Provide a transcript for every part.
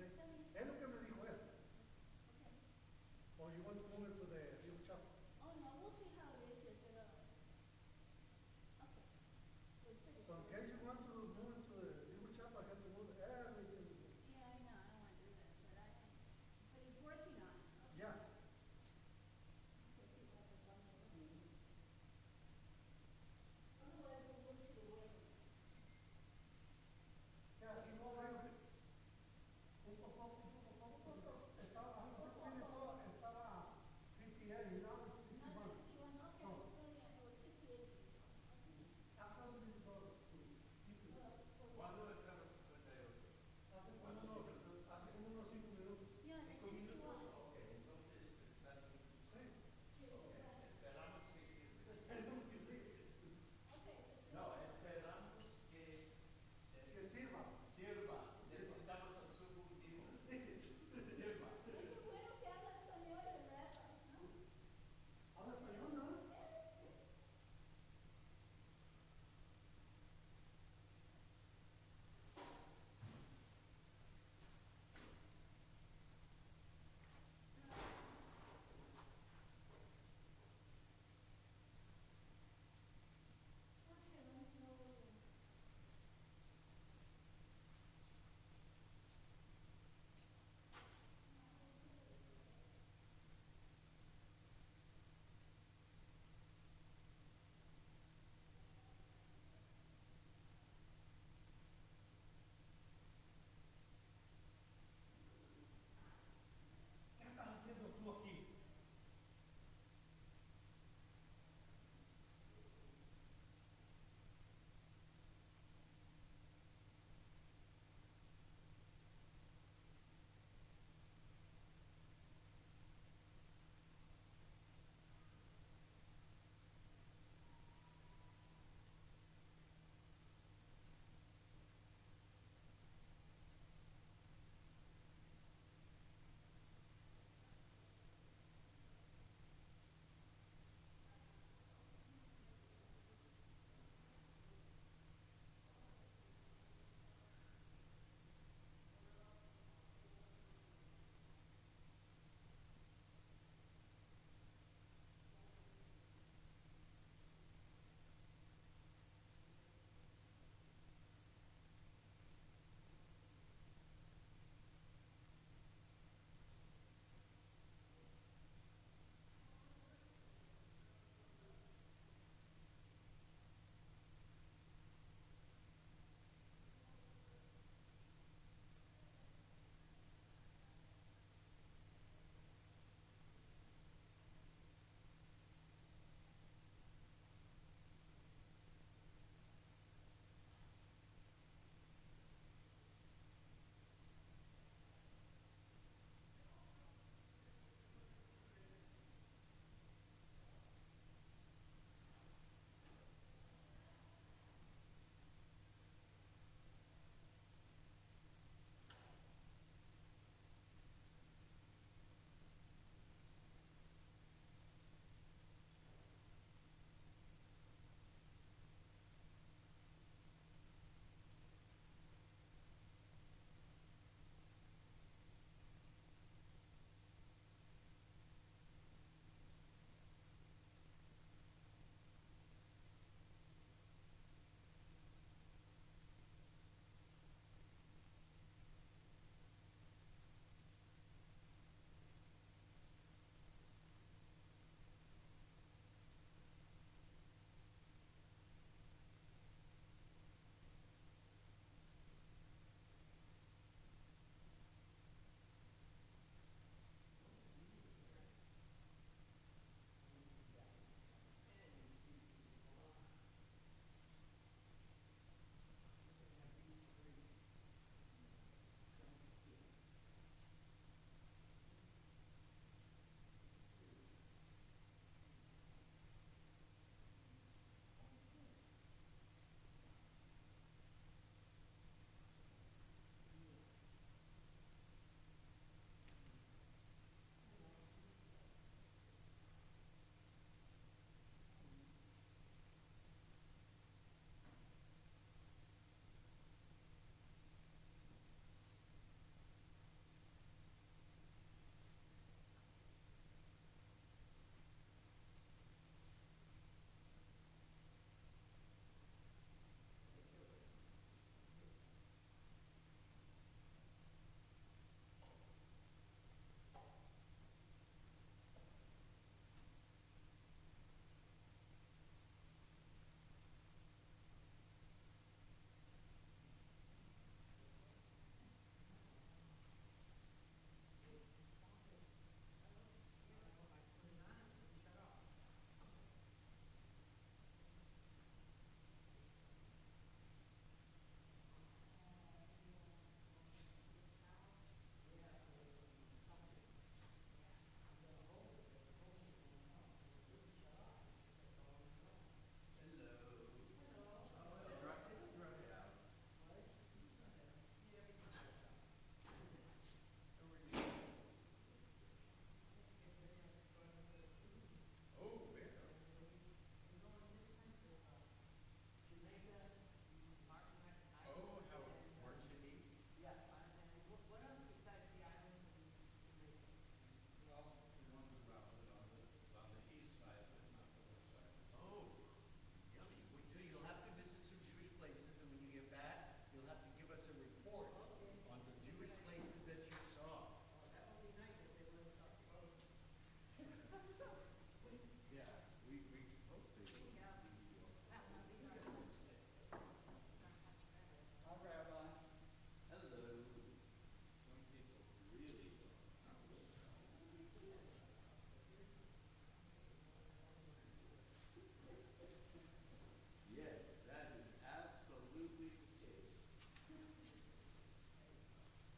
Sí. está bien. Es lo que me dijo él. Okay. Or you want to move it to the Rio Chapa? Oh, no, we'll see how it is here, but, okay. We'll see. So in case you want to move it to the Rio Chapa, I have to move everything. Yeah, I know, I don't want to do that, but but he's working on it. Okay. Yeah. Otherwise, we'll move to the waiver. Yeah, he called me. Un poco, estaba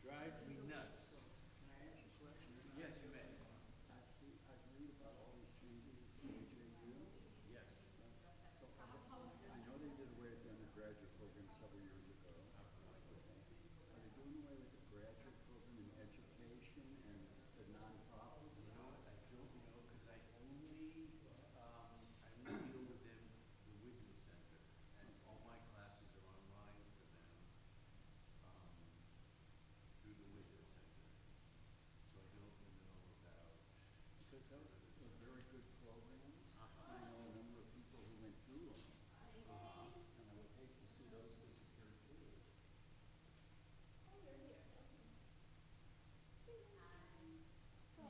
drives me nuts. Can I ask you a question? Yes, you may. I read about all these changes at AJU. Yes. So I know they did away with the undergraduate program several years ago. Are they doing away with the graduate program in education and the nonprofits? You know what, I don't know, because I only deal with them, the Wisdom Center, and all my classes are online for them, through the Wisdom Center. So I don't know about. Because those were very good programs. I know a number of people who went through them. And I would hate to see those disappear too. Oh, you're here. Okay. So,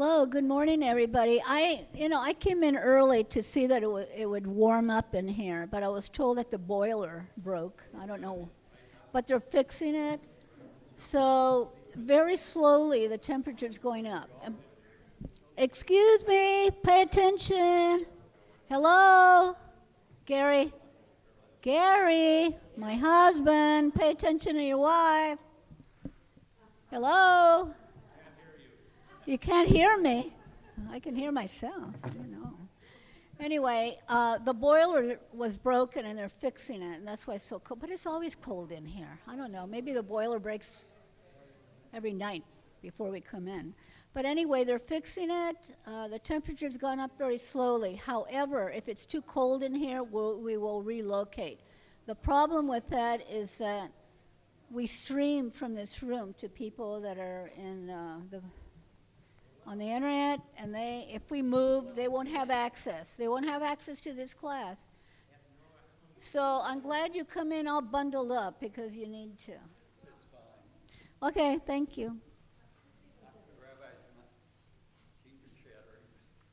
Hello, good morning, everybody. I came in early to see that it would warm up in here, but I was told that the boiler broke. I don't know, but they're fixing it. So very slowly, the temperature's going up. Excuse me, pay attention. Hello, Gary. Gary, my husband, pay attention to your wife. Hello. You can't hear me. I can hear myself. Anyway, the boiler was broken and they're fixing it, and that's why it's so cold. But it's always cold in here. I don't know. Maybe the boiler breaks every night before we come in. But anyway, they're fixing it. The temperature's gone up very slowly. However, if it's too cold in here, we will relocate. The problem with that is that we stream from this room to people that are on the internet, and if we move, they won't have access. They won't have access to this class. So I'm glad you come in all bundled up because you need to. Okay, thank you.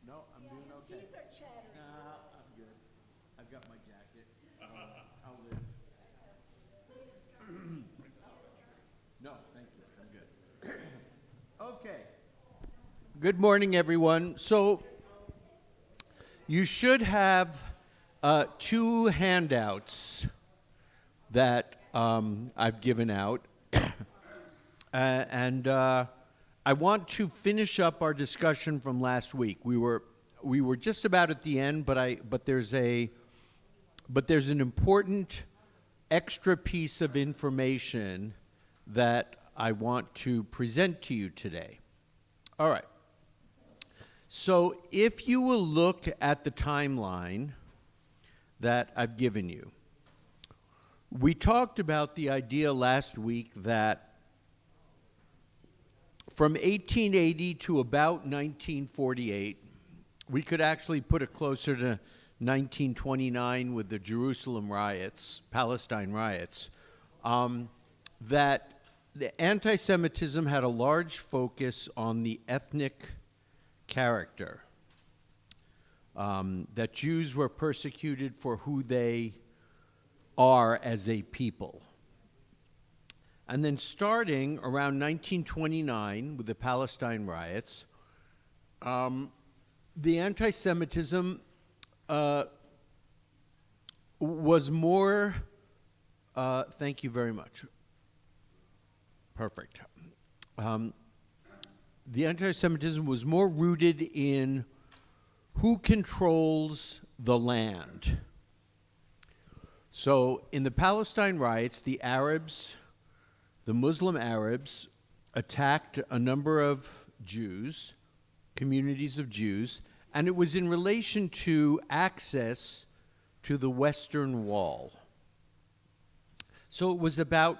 No, I'm doing okay. Teeth are chattering. Nah, I'm good. I've got my jacket. I'll live. No, thank you. I'm good. Okay. Good morning, everyone. So you should have two handouts that I've given out. And I want to finish up our discussion from last week. We were just about at the end, but there's an important extra piece of information that I want to present to you today. All right. So if you will look at the timeline that I've given you, we talked about the idea last week that from 1880 to about 1948, we could actually put it closer to 1929 with the Jerusalem riots, Palestine riots, that the anti-Semitism had a large focus on the ethnic character, that Jews were persecuted for who they are as a people. And then starting around 1929 with the Palestine riots, the anti-Semitism was more, thank you very much. Perfect. The anti-Semitism was more rooted in who controls the land. So in the Palestine riots, the Arabs, the Muslim Arabs, attacked a number of Jews, communities of Jews, and it was in relation to access to the Western Wall. So it was about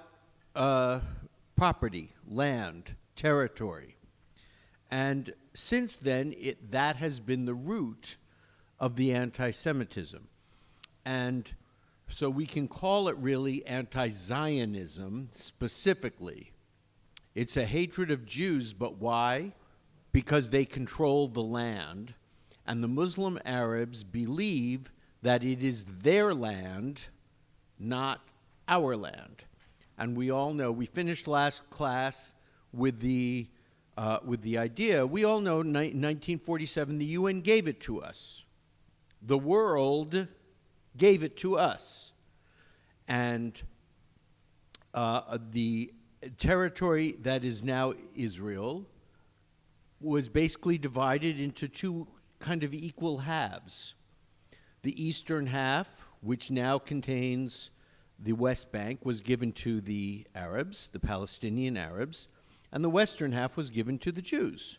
property, land, territory. And since then, that has been the root of the anti-Semitism. And so we can call it really anti-Zionism specifically. It's a hatred of Jews, but why? Because they control the land. And the Muslim Arabs believe that it is their land, not our land. And we all know, we finished last class with the idea, we all know in 1947 the UN gave it to us. The world gave it to us. And the territory that is now Israel was basically divided into two kind of equal halves. The eastern half, which now contains the West Bank, was given to the Arabs, the Palestinian Arabs, and the western half was given to the Jews.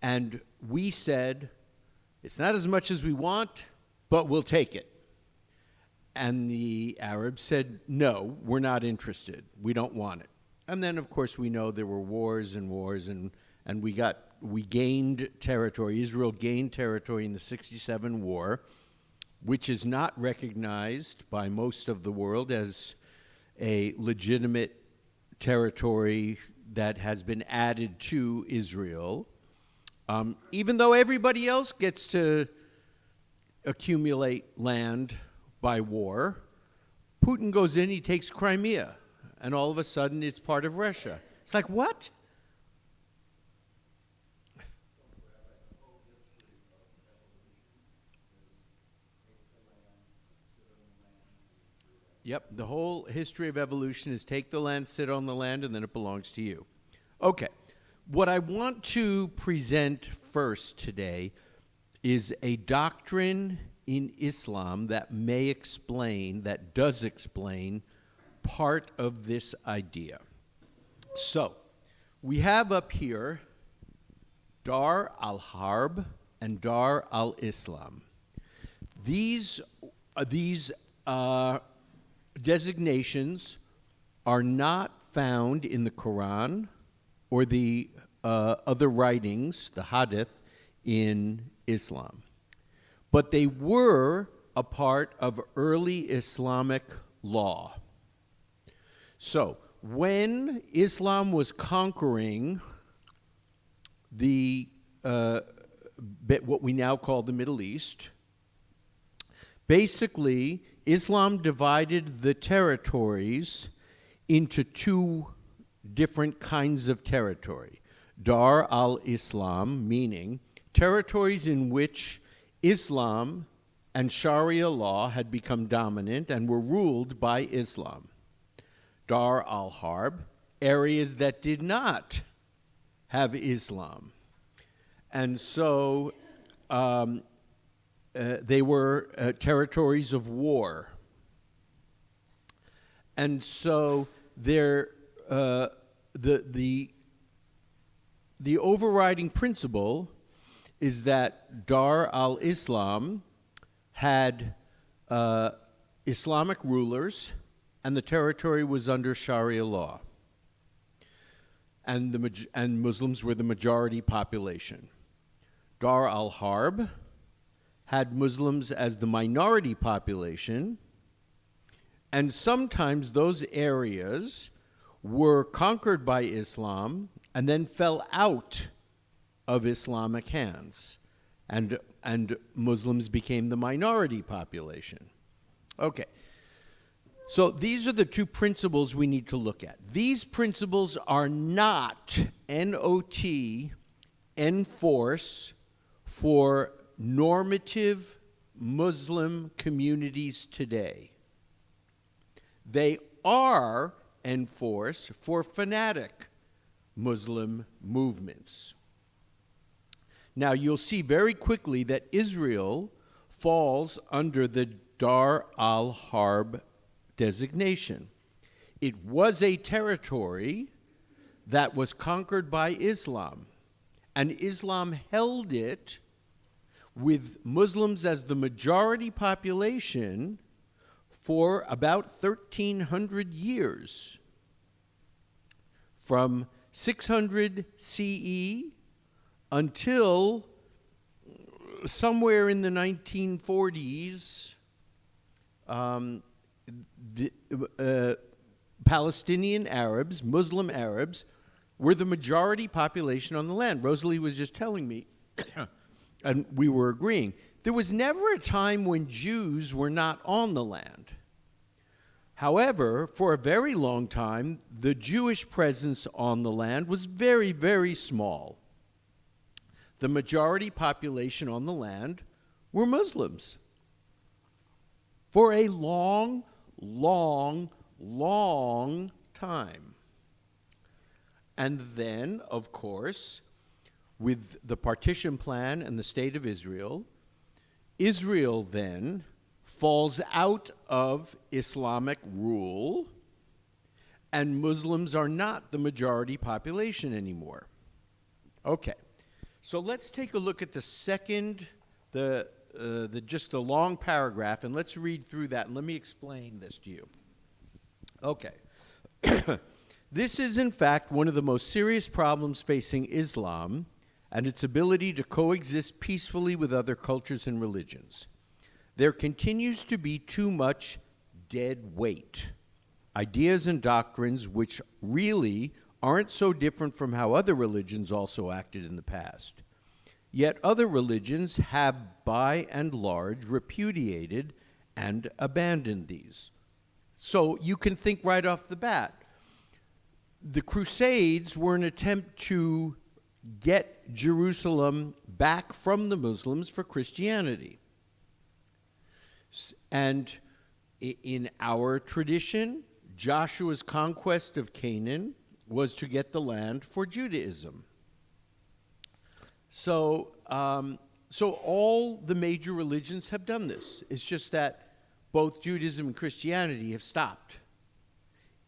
And we said, it's not as much as we want, but we'll take it. And the Arabs said, no, we're not interested. We don't want it. And then, of course, we know there were wars, and we gained territory. Israel gained territory in the 1967 war, which is not recognized by most of the world as a legitimate territory that has been added to Israel. Even though everybody else gets to accumulate land by war, Putin goes in, he takes Crimea, and all of a sudden it's part of Russia. It's like, what? Yep, the whole history of evolution is take the land, sit on the land, and then it belongs to you. Okay, what I want to present first today is a doctrine in Islam that may explain, that does explain, part of this idea. So, we have up here Dar al-Harb and Dar al-Islam. These designations are not found in the Quran or the other writings, the Hadith, in Islam. But they were a part of early Islamic law. So, when Islam was conquering the what we now call the Middle East, basically, Islam divided the territories into two different kinds of territory. Dar al-Islam, meaning territories in which Islam and Sharia law had become dominant and were ruled by Islam. Dar al-Harb, areas that did not have Islam. And so they were territories of war. And so the overriding principle is that Dar al-Islam had Islamic rulers, and the territory was under Sharia law. And Muslims were the majority population. Dar al-Harb had Muslims as the minority population, and sometimes those areas were conquered by Islam and then fell out of Islamic hands, and Muslims became the minority population. Okay, so these are the two principles we need to look at. These principles are not, N-O-T, enforce for normative Muslim communities today. They are enforced for fanatic Muslim movements. Now, you'll see very quickly that Israel falls under the Dar al-Harb designation. It was a territory that was conquered by Islam, and Islam held it with Muslims as the majority population for about 1,300 years. From 600 CE until somewhere in the 1940s, Palestinian Arabs, Muslim Arabs, were the majority population on the land. Rosalie was just telling me, and we were agreeing, there was never a time when Jews were not on the land. However, for a very long time, the Jewish presence on the land was very, very small. The majority population on the land were Muslims. For a long, long, long time. And then, of course, with the partition plan and the state of Israel, Israel then falls out of Islamic rule, and Muslims are not the majority population anymore. Okay, so let's take a look at the second, just the long paragraph, and let's read through that, and let me explain this to you. Okay. This is, in fact, one of the most serious problems facing Islam and its ability to coexist peacefully with other cultures and religions. There continues to be too much dead weight, ideas and doctrines which really aren't so different from how other religions also acted in the past. yet other religions have by and large repudiated and abandoned these. So you can think right off the bat, the Crusades were an attempt to get Jerusalem back from the Muslims for Christianity. And in our tradition, Joshua's conquest of Canaan was to get the land for Judaism. So all the major religions have done this. It's just that both Judaism and Christianity have stopped.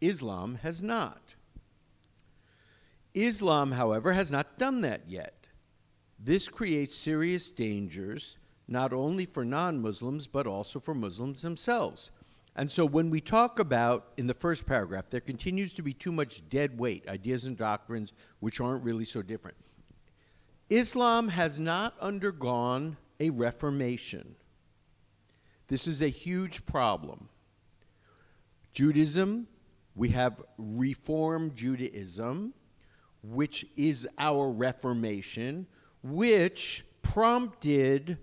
Islam has not. Islam, however, has not done that yet. This creates serious dangers, not only for non-Muslims, but also for Muslims themselves. And so when we talk about, in the first paragraph, there continues to be too much dead weight, ideas and doctrines which aren't really so different. Islam has not undergone a reformation. This is a huge problem. Judaism, we have Reform Judaism, which is our Reformation, which prompted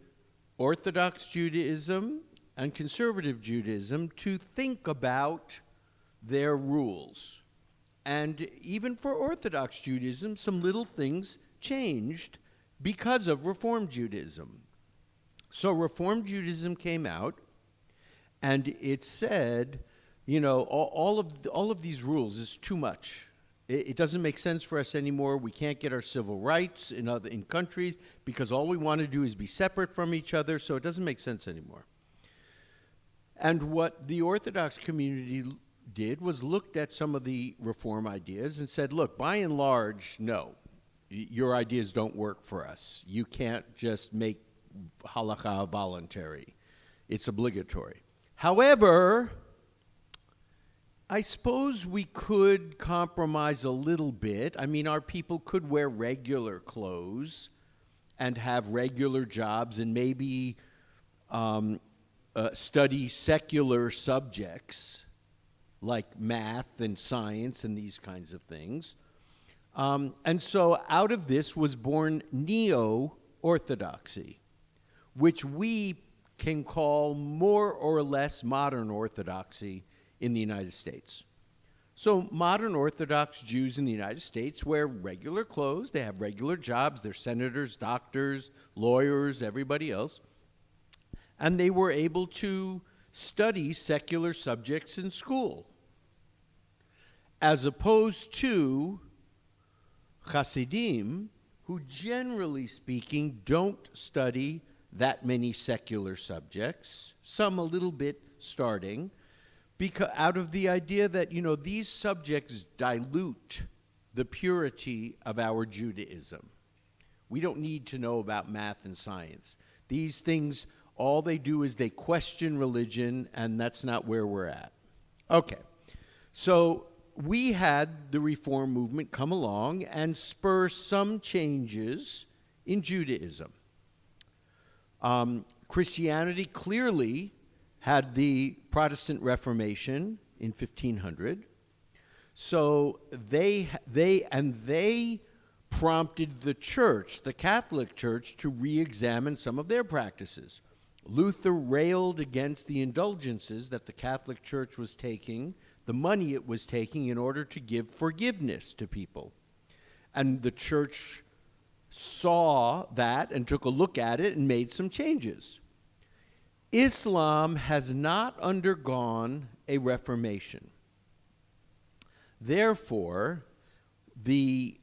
Orthodox Judaism and conservative Judaism to think about their rules. And even for Orthodox Judaism, some little things changed because of Reform Judaism. So Reform Judaism came out, and it said, you know, all of these rules is too much. It doesn't make sense for us anymore. We can't get our civil rights in countries because all we want to do is be separate from each other, so it doesn't make sense anymore. And what the Orthodox community did was looked at some of the reform ideas and said, look, by and large, no, your ideas don't work for us. You can't just make halakha voluntary. It's obligatory. However, I suppose we could compromise a little bit. I mean, our people could wear regular clothes and have regular jobs and maybe study secular subjects like math and science and these kinds of things. And so out of this was born neo-orthodoxy, which we can call more or less modern orthodoxy in the United States. So modern Orthodox Jews in the United States wear regular clothes, they have regular jobs, they're senators, doctors, lawyers, everybody else, and they were able to study secular subjects in school, as opposed to Hasidim, who generally speaking don't study that many secular subjects, some a little bit starting, because out of the idea that, you know, these subjects dilute the purity of our Judaism. We don't need to know about math and science. These things, all they do is they question religion, and that's not where we're at. Okay, so we had the Reform movement come along and spur some changes in Judaism. Christianity clearly had the Protestant Reformation in 1500. So they prompted the church, the Catholic Church, to re-examine some of their practices. Luther railed against the indulgences that the Catholic Church was taking, the money it was taking in order to give forgiveness to people. And the church saw that and took a look at it and made some changes. Islam has not undergone a reformation. Therefore, the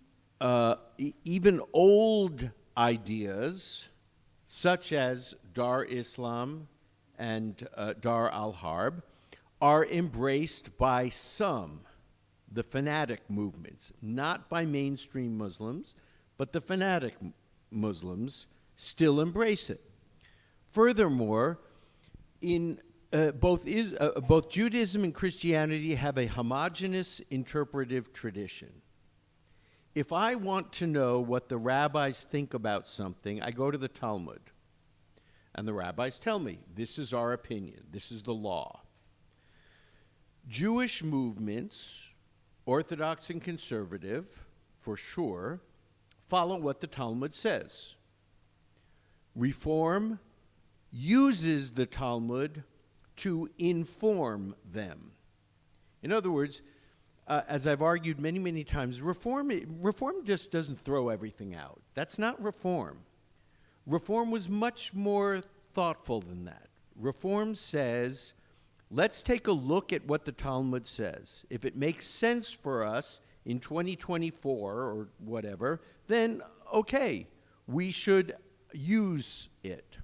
even old ideas, such as Dar Islam and Dar al-Harb, are embraced by some, the fanatic movements, not by mainstream Muslims, but the fanatic Muslims still embrace it. Furthermore, both Judaism and Christianity have a homogeneous interpretive tradition. If I want to know what the rabbis think about something, I go to the Talmud. And the rabbis tell me, this is our opinion, this is the law. Jewish movements, Orthodox and conservative, for sure, follow what the Talmud says. Reform uses the Talmud to inform them. In other words, as I've argued many, many times, reform just doesn't throw everything out. That's not reform. Reform was much more thoughtful than that. Reform says, let's take a look at what the Talmud says. If it makes sense for us in 2024 or whatever, then okay, we should use it.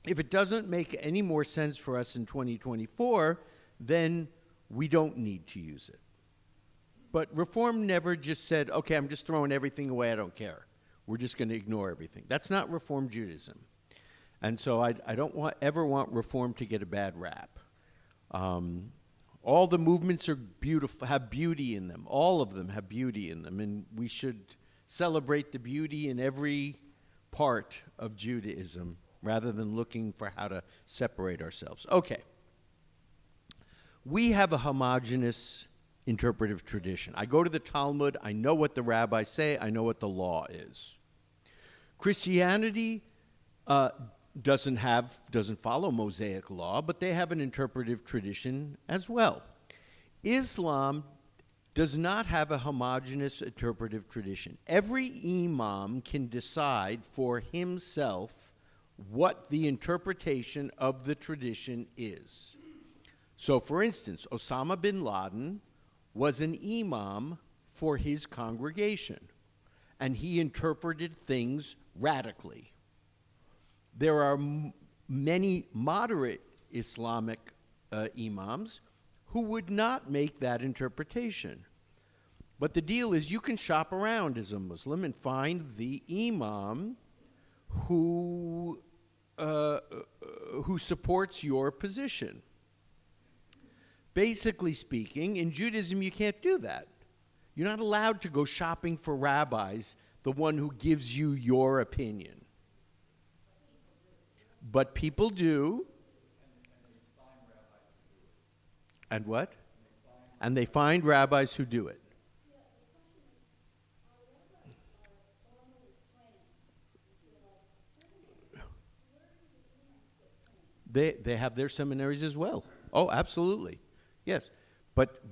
If it doesn't make any more sense for us in 2024, then we don't need to use it. But reform never just said, okay, I'm just throwing everything away, I don't care. We're just going to ignore everything. That's not Reform Judaism. And so I don't ever want reform to get a bad rap. All the movements are beautiful, have beauty in them. All of them have beauty in them, and we should celebrate the beauty in every part of Judaism rather than looking for how to separate ourselves. Okay. We have a homogeneous interpretive tradition. I go to the Talmud, I know what the rabbis say, I know what the law is. Christianity doesn't follow Mosaic law, but they have an interpretive tradition as well. Islam does not have a homogeneous interpretive tradition. Every imam can decide for himself what the interpretation of the tradition is. So, for instance, Osama bin Laden was an imam for his congregation, and he interpreted things radically. There are many moderate Islamic imams who would not make that interpretation. But the deal is you can shop around as a Muslim and find the imam who supports your position. Basically speaking, in Judaism, you can't do that. You're not allowed to go shopping for rabbis, the one who gives you your opinion. But people do. And what? And they find rabbis who do it. They have their seminaries as well. Oh, absolutely. Yes. But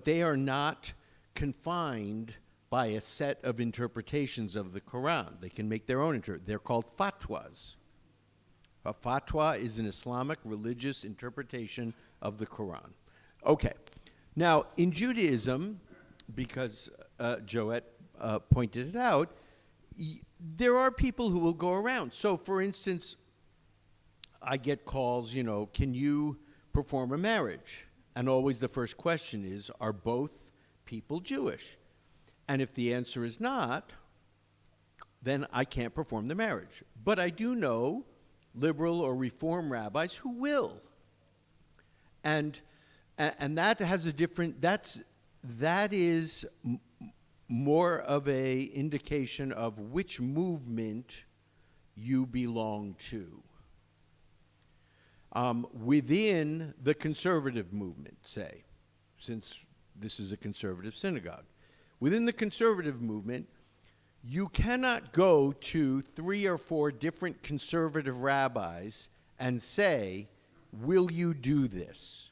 they are not confined by a set of interpretations of the Quran. They can make their own they're called fatwas. A fatwa is an Islamic religious interpretation of the Quran. Okay. Now, in Judaism, because Joette pointed it out, there are people who will go around. So, for instance, I get calls, can you perform a marriage? And always the first question is, are both people Jewish? And if the answer is not, then I can't perform the marriage. But I do know liberal or reform rabbis who will. And that has a different, that is more of a indication of which movement you belong to. Within the conservative movement, say, since this is a conservative synagogue. Within the conservative movement, you cannot go to 3 or 4 different conservative rabbis and say, will you do this?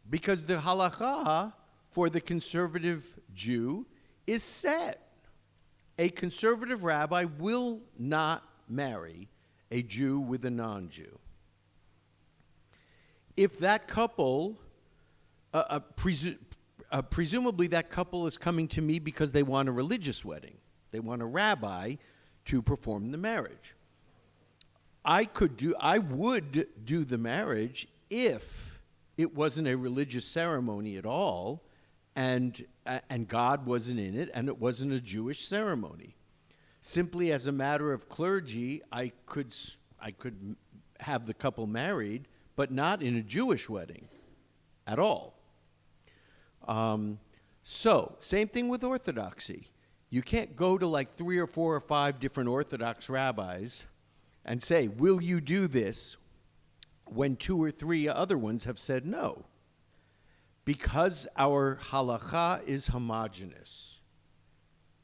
Because the halakha for the conservative Jew is set. A conservative rabbi will not marry a Jew with a non-Jew. If that couple, presumably that couple is coming to me because they want a religious wedding. They want a rabbi to perform the marriage. I would do the marriage if it wasn't a religious ceremony at all, and God wasn't in it, and it wasn't a Jewish ceremony. Simply as a matter of clergy, I could have the couple married, but not in a Jewish wedding at all. So, same thing with Orthodoxy. You can't go to like 3 or 4 or 5 different Orthodox rabbis and say, will you do this, when 2 or 3 other ones have said no. Because our halakha is homogeneous.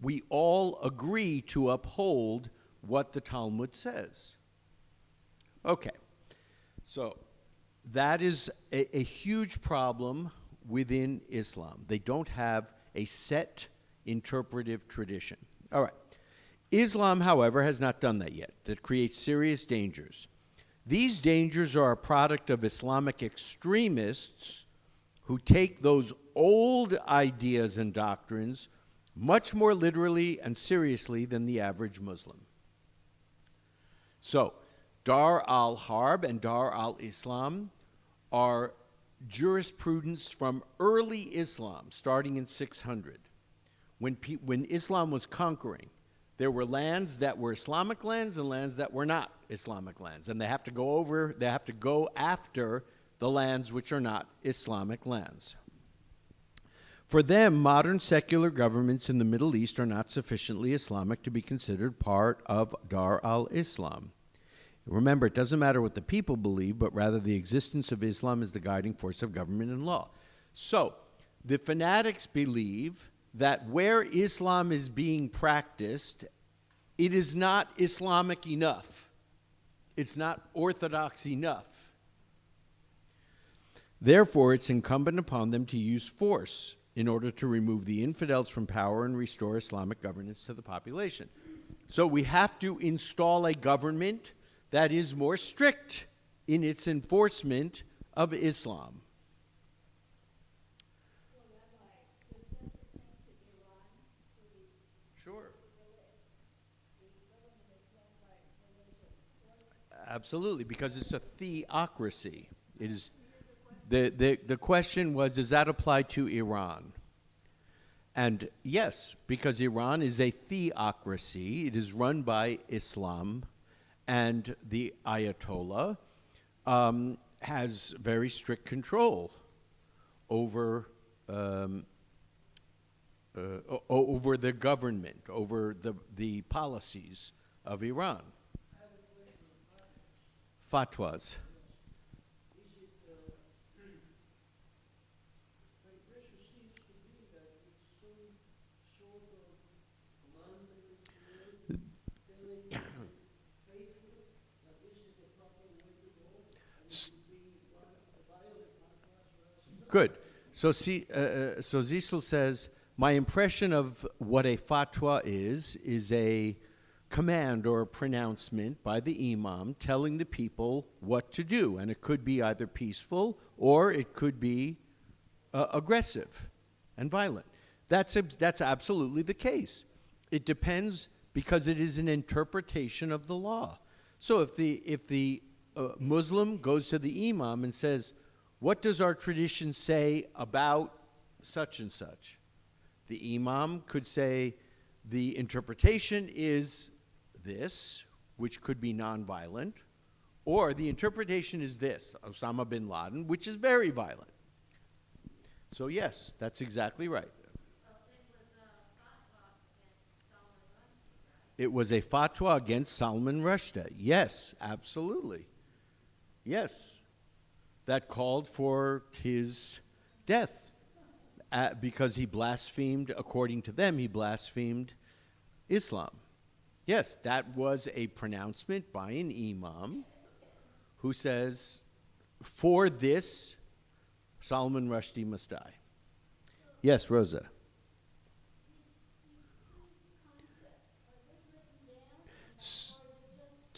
We all agree to uphold what the Talmud says. Okay, so that is a huge problem within Islam. They don't have a set interpretive tradition. All right. Islam, however, has not done that yet. That creates serious dangers. These dangers are a product of Islamic extremists who take those old ideas and doctrines much more literally and seriously than the average Muslim. So, Dar al-Harb and Dar al-Islam are jurisprudence from early Islam, starting in 600. When Islam was conquering, there were lands that were Islamic lands and lands that were not Islamic lands. And they have to go after the lands which are not Islamic lands. For them, modern secular governments in the Middle East are not sufficiently Islamic to be considered part of Dar al-Islam. Remember, it doesn't matter what the people believe, but rather the existence of Islam is the guiding force of government and law. So, the fanatics believe that where Islam is being practiced, it is not Islamic enough. It's not orthodox enough. Therefore, it's incumbent upon them to use force in order to remove the infidels from power and restore Islamic governance to the population. So we have to install a government that is more strict in its enforcement of Islam. Sure. Absolutely, because it's a theocracy. It is. The question was, does that apply to Iran? And yes, because Iran is a theocracy. It is run by Islam, and the Ayatollah has very strict control over the government, over the policies of Iran. Fatwas. Good. So Zissel says, my impression of what a fatwa is a command or a pronouncement by the imam telling the people what to do. And it could be either peaceful or it could be aggressive and violent. That's absolutely the case. It depends because it is an interpretation of the law. So if the Muslim goes to the imam and says, what does our tradition say about such and such? The imam could say, the interpretation is this, which could be nonviolent, or the interpretation is this, Osama bin Laden, which is very violent. So yes, that's exactly right. It was a fatwa against Salman Rushdie. Yes, absolutely. Yes. That called for his death because he blasphemed, according to them, he blasphemed Islam. Yes, that was a pronouncement by an imam who says, for this, Salman Rushdie must die. Yes, Rosa.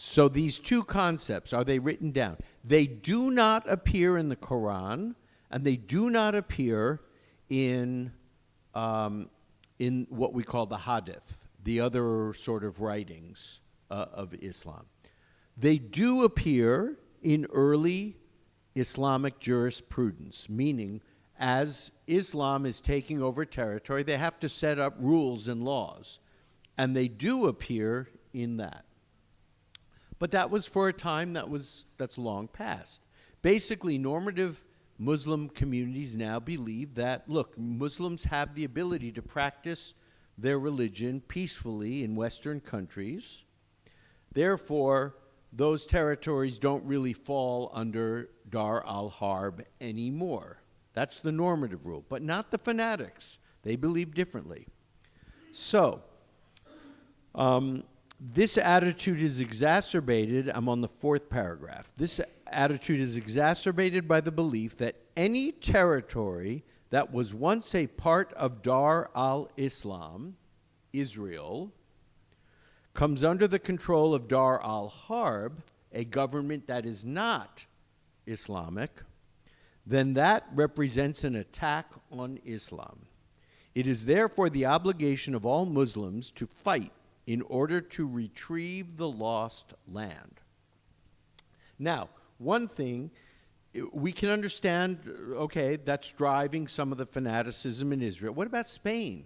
So these two concepts, are they written down? They do not appear in the Quran, and they do not appear in what we call the Hadith, the other sort of writings of Islam. They do appear in early Islamic jurisprudence, meaning as Islam is taking over territory, they have to set up rules and laws, and they do appear in that. But that was for a time that's long past. Basically, normative Muslim communities now believe that, look, Muslims have the ability to practice their religion peacefully in Western countries. Therefore, those territories don't really fall under Dar al-Harb anymore. That's the normative rule, but not the fanatics. They believe differently. So, this attitude is exacerbated. I'm on the fourth paragraph. This attitude is exacerbated by the belief that any territory that was once a part of Dar al-Islam, Israel, comes under the control of Dar al-Harb, a government that is not Islamic, then that represents an attack on Islam. It is therefore the obligation of all Muslims to fight in order to retrieve the lost land. Now, one thing, we can understand, okay, that's driving some of the fanaticism in Israel. What about Spain?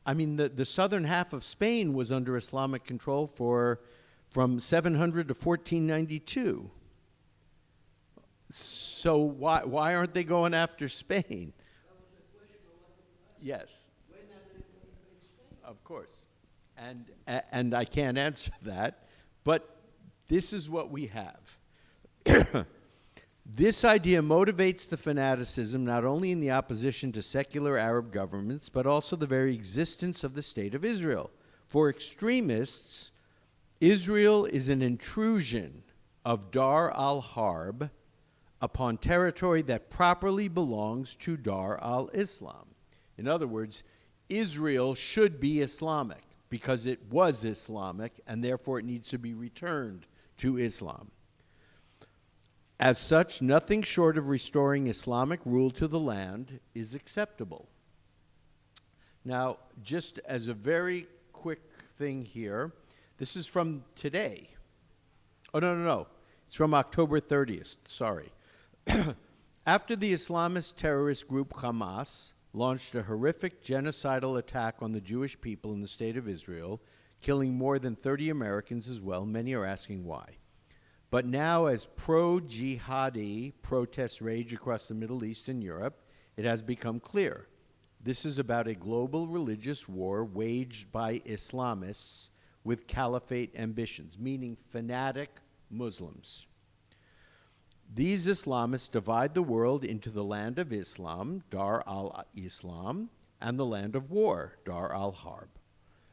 I mean, the southern half of Spain was under Islamic control from 700 to 1492. So why aren't they going after Spain? Yes. Of course. And I can't answer that, but this is what we have. This idea motivates the fanaticism not only in the opposition to secular Arab governments, but also the very existence of the State of Israel. For extremists, Israel is an intrusion of Dar al-Harb upon territory that properly belongs to Dar al-Islam. In other words, Israel should be Islamic because it was Islamic, and therefore it needs to be returned to Islam. As such, nothing short of restoring Islamic rule to the land is acceptable. Now, just as a very quick thing here, this is from today. Oh, no. It's from October 30th, sorry. After the Islamist terrorist group Hamas launched a horrific genocidal attack on the Jewish people in the state of Israel, killing more than 30 Americans as well, many are asking why. But now, as pro-jihadi protests rage across the Middle East and Europe, it has become clear. This is about a global religious war waged by Islamists with caliphate ambitions, meaning fanatic Muslims. These Islamists divide the world into the land of Islam, Dar al-Islam, and the land of war, Dar al-Harb.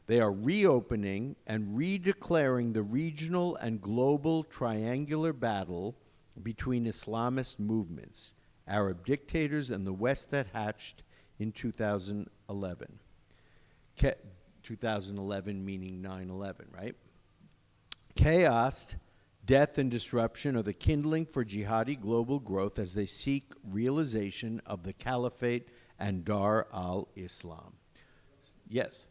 They are reopening and redeclaring the regional and global triangular battle between Islamist movements, Arab dictators, and the West that hatched in 2011. 2011 meaning 9/11, right? Chaos, death, and disruption are the kindling for jihadi global growth as they seek realization of the caliphate and Dar al-Islam. Yes?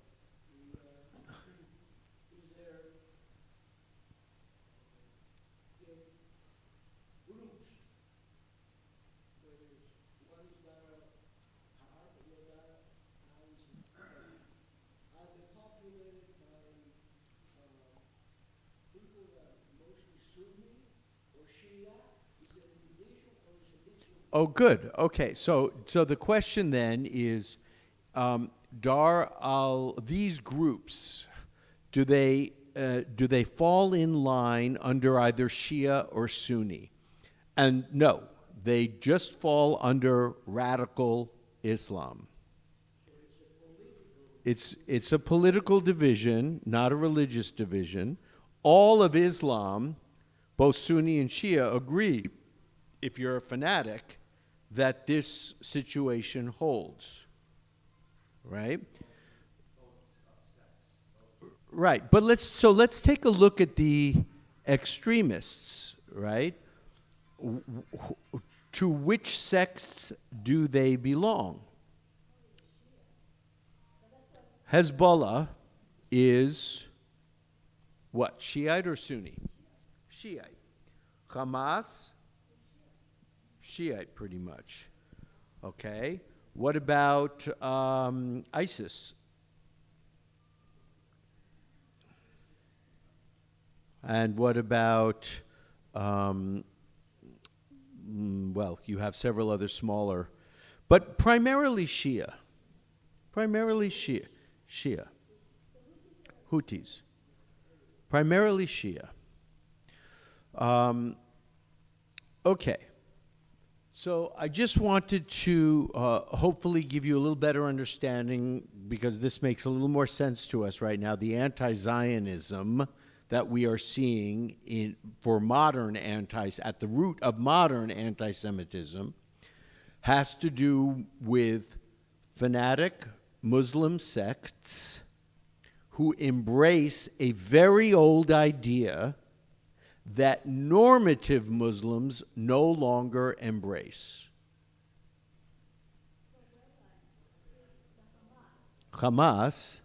Oh, good. Okay, so the question then is, these groups, do they fall in line under either Shia or Sunni? And no, they just fall under radical Islam. It's a political division, not a religious division. All of Islam, both Sunni and Shia, agree, if you're a fanatic, that this situation holds, right? Right, but let's take a look at the extremists, right? To which sects do they belong? Hezbollah is what, Shiite or Sunni? Shiite. Hamas? Shiite, pretty much. Okay. What about ISIS? And what about, well, you have several other smaller, but primarily Shia. Primarily Shia. Shia. Houthis. Primarily Shia. Okay. So I just wanted to hopefully give you a little better understanding, because this makes a little more sense to us right now, the anti-Zionism that we are seeing at the root of modern anti-Semitism has to do with fanatic Muslim sects who embrace a very old idea that normative Muslims no longer embrace. Hamas.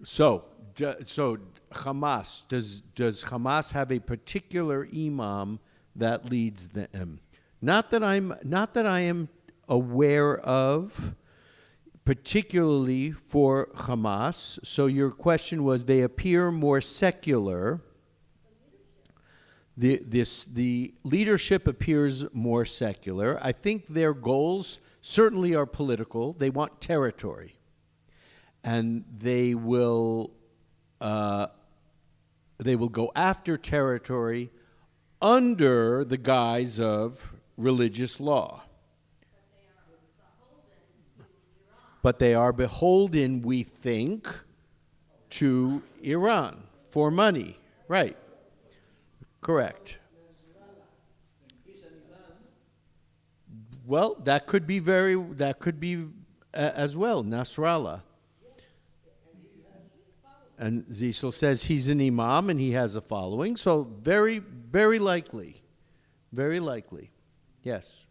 So Hamas, does Hamas have a particular imam that leads them? Not that I am aware of, particularly for Hamas. So your question was, they appear more secular. The leadership appears more secular. I think their goals certainly are political. They want territory, and they will go after territory under the guise of religious law. But they are beholden, we think, to Iran for money. Right. Correct. Well, that could be as well, Nasrallah. And Zisel says he's an imam and he has a following, so very, very likely. Very likely. Yes.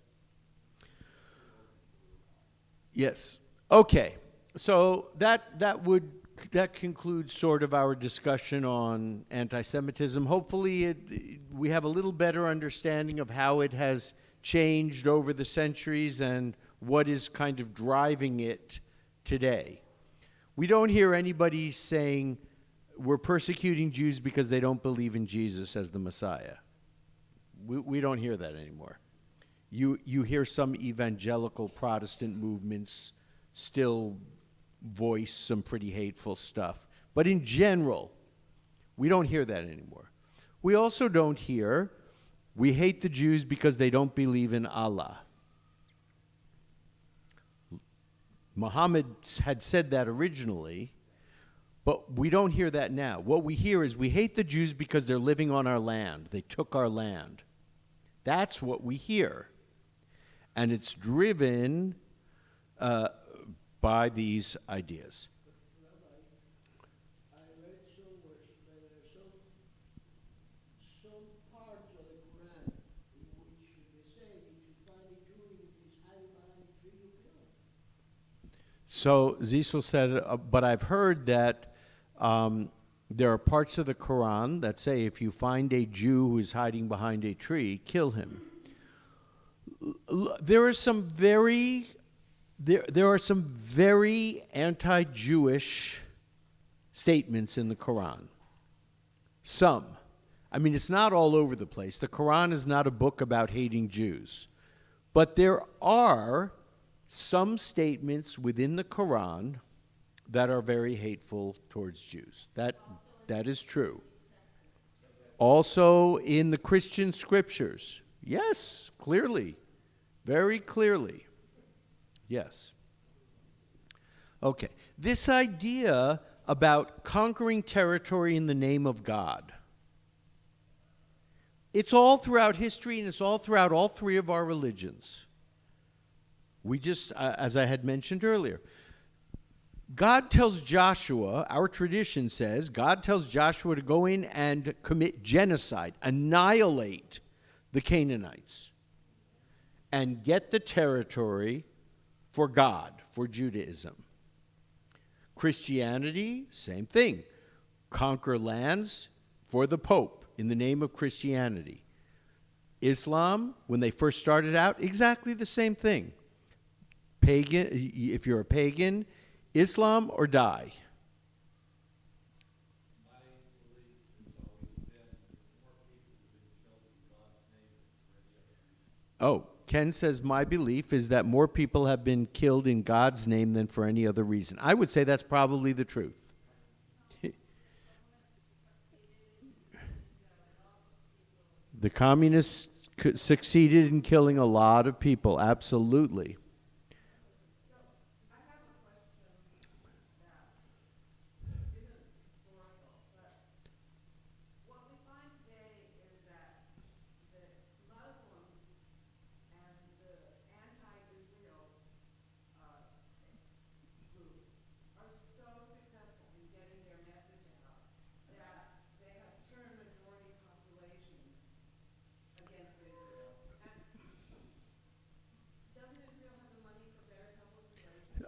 Yes. Okay. So that concludes sort of our discussion on anti-Semitism. Hopefully we have a little better understanding of how it has changed over the centuries and what is kind of driving it today. We don't hear anybody saying we're persecuting Jews because they don't believe in Jesus as the Messiah. We don't hear that anymore. You hear some evangelical Protestant movements still voice some pretty hateful stuff. But in general, we don't hear that anymore. We also don't hear, we hate the Jews because they don't believe in Allah. Muhammad had said that originally, but we don't hear that now. What we hear is we hate the Jews because they're living on our land. They took our land. That's what we hear. And it's driven by these ideas. I read somewhere that there are some parts of the Quran in which they say if you find a Jew in his hiding behind a tree, you kill him. So Zisel said, but I've heard that there are parts of the Quran that say if you find a Jew who is hiding behind a tree, kill him. There are some very anti-Jewish statements in the Quran. Some. I mean, it's not all over the place. The Quran is not a book about hating Jews. But there are some statements within the Quran that are very hateful towards Jews. That is true. Also in the Christian scriptures. Yes, clearly. Very clearly. Yes. Okay. This idea about conquering territory in the name of God. It's all throughout history and it's all throughout all three of our religions. We just, as I had mentioned earlier, God tells Joshua, our tradition says, God tells Joshua to go in and commit genocide, annihilate the Canaanites, and get the territory for God, for Judaism. Christianity, same thing. Conquer lands for the Pope in the name of Christianity. Islam, when they first started out, exactly the same thing. Pagan, if you're a pagan, Islam or die. My belief has always been more people have been killed in God's name than for any other reason. Oh, Ken says, my belief is that more people have been killed in God's name than for any other reason. I would say that's probably the truth. The communists succeeded in killing a lot of people, absolutely.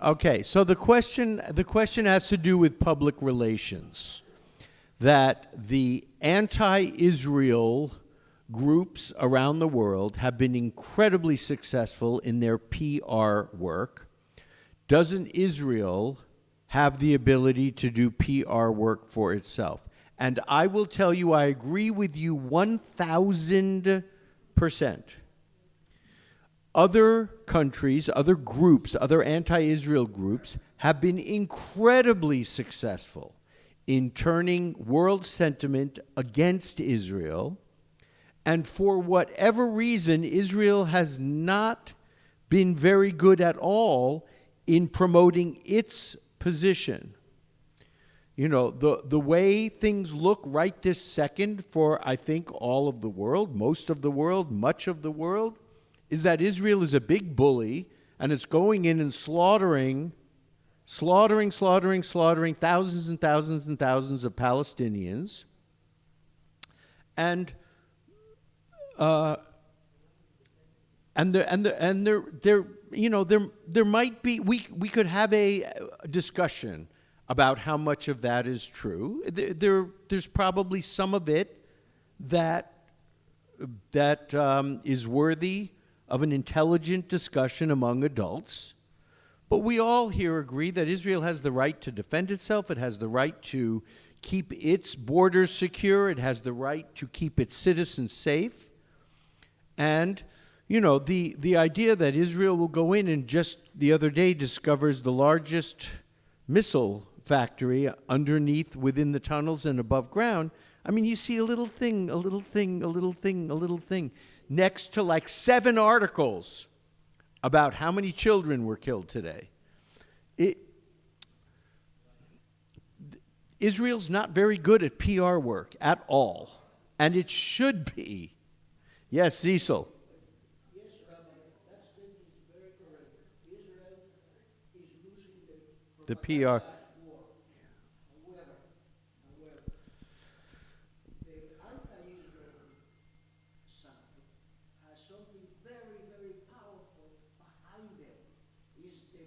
Okay, so the question has to do with public relations. That the anti-Israel groups around the world have been incredibly successful in their PR work. Doesn't Israel have the ability to do PR work for itself? And I will tell you, I agree with you 1,000%. Other countries, other groups, other anti-Israel groups have been incredibly successful in turning world sentiment against Israel. And for whatever reason, Israel has not been very good at all in promoting its position. You know, the way things look right this second for, I think, all of the world, most of the world, much of the world, is that Israel is a big bully, and it's going in and slaughtering thousands and thousands and thousands of Palestinians. And there might be, we could have a discussion about how much of that is true. There's probably some of it that is worthy of an intelligent discussion among adults. But we all here agree that Israel has the right to defend itself. It has the right to keep its borders secure. It has the right to keep its citizens safe. And, you know, the idea that Israel will go in and just the other day discovers the largest missile factory underneath, within the tunnels and above ground. I mean, you see a little thing, next to like 7 articles about how many children were killed today. Israel's not very good at PR work at all, and it should be. Yes, Cecil. Yes, Rabbi, that statement is very correct. Israel is losing The PR. war. However, the anti-Israel side has something very, very powerful behind them. Is the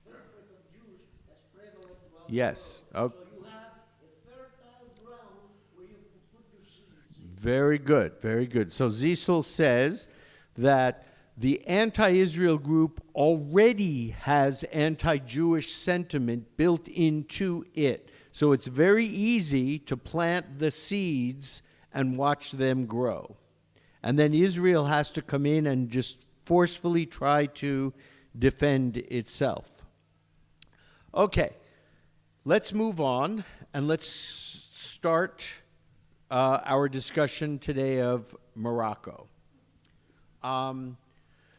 hatred of Jews that's prevalent throughout Yes. the world. Okay. So you have a fertile ground where you can put your seeds in. Very good, very good. So Cecil says that the anti-Israel group already has anti-Jewish sentiment built into it. So it's very easy to plant the seeds and watch them grow. And then Israel has to come in and just forcefully try to defend itself. Okay, let's move on and let's start our discussion today of Morocco.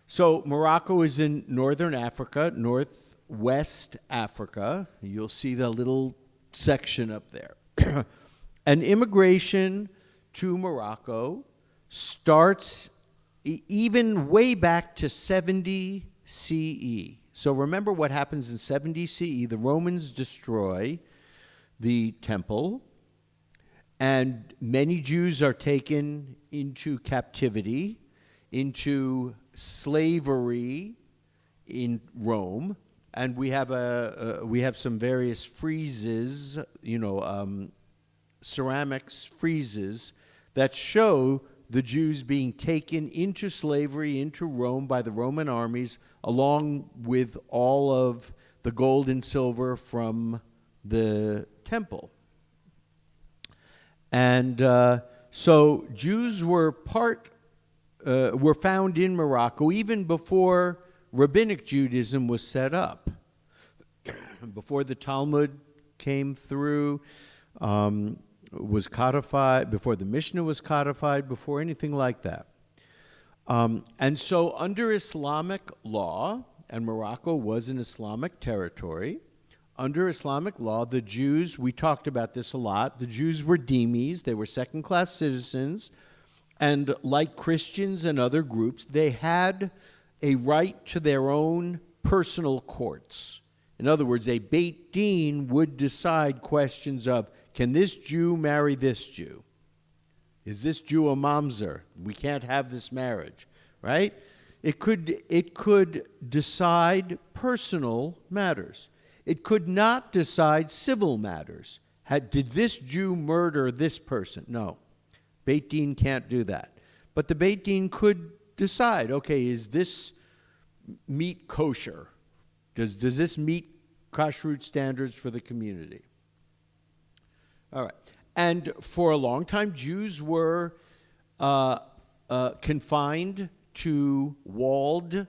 So Morocco is in northern Africa, northwest Africa. You'll see the little section up there. And immigration to Morocco starts even way back to 70 CE. So remember what happens in 70 CE. The Romans destroy the temple, and many Jews are taken into captivity, into slavery in Rome, and we have some various friezes, ceramics friezes that show the Jews being taken into slavery into Rome by the Roman armies, along with all of the gold and silver from the temple. And so Jews were part were found in Morocco even before Rabbinic Judaism was set up, before the Talmud came through, was codified, before the Mishnah was codified, before anything like that. And so under Islamic law, and Morocco was an Islamic territory, under Islamic law, the Jews, we talked about this a lot, the Jews were dhimmis, they were second-class citizens, and like Christians and other groups, they had a right to their own personal courts. In other words, a Beit Din would decide questions of, can this Jew marry this Jew? Is this Jew a mamzer? We can't have this marriage, right? It could decide personal matters. It could not decide civil matters. Did this Jew murder this person? No. Beit Din can't do that. But the Beit Din could decide, okay, is this meat kosher? Does this meet kashrut standards for the community? All right. And for a long time, Jews were confined to walled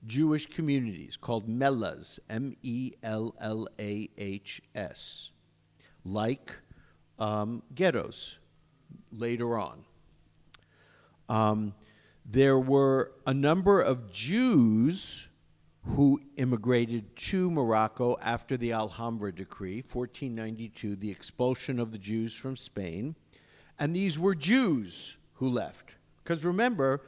Jewish communities called mellahs, M-E-L-L-A-H-S, like ghettos later on. There were a number of Jews who immigrated to Morocco after the Alhambra Decree, 1492, the expulsion of the Jews from Spain. And these were Jews who left. Because remember,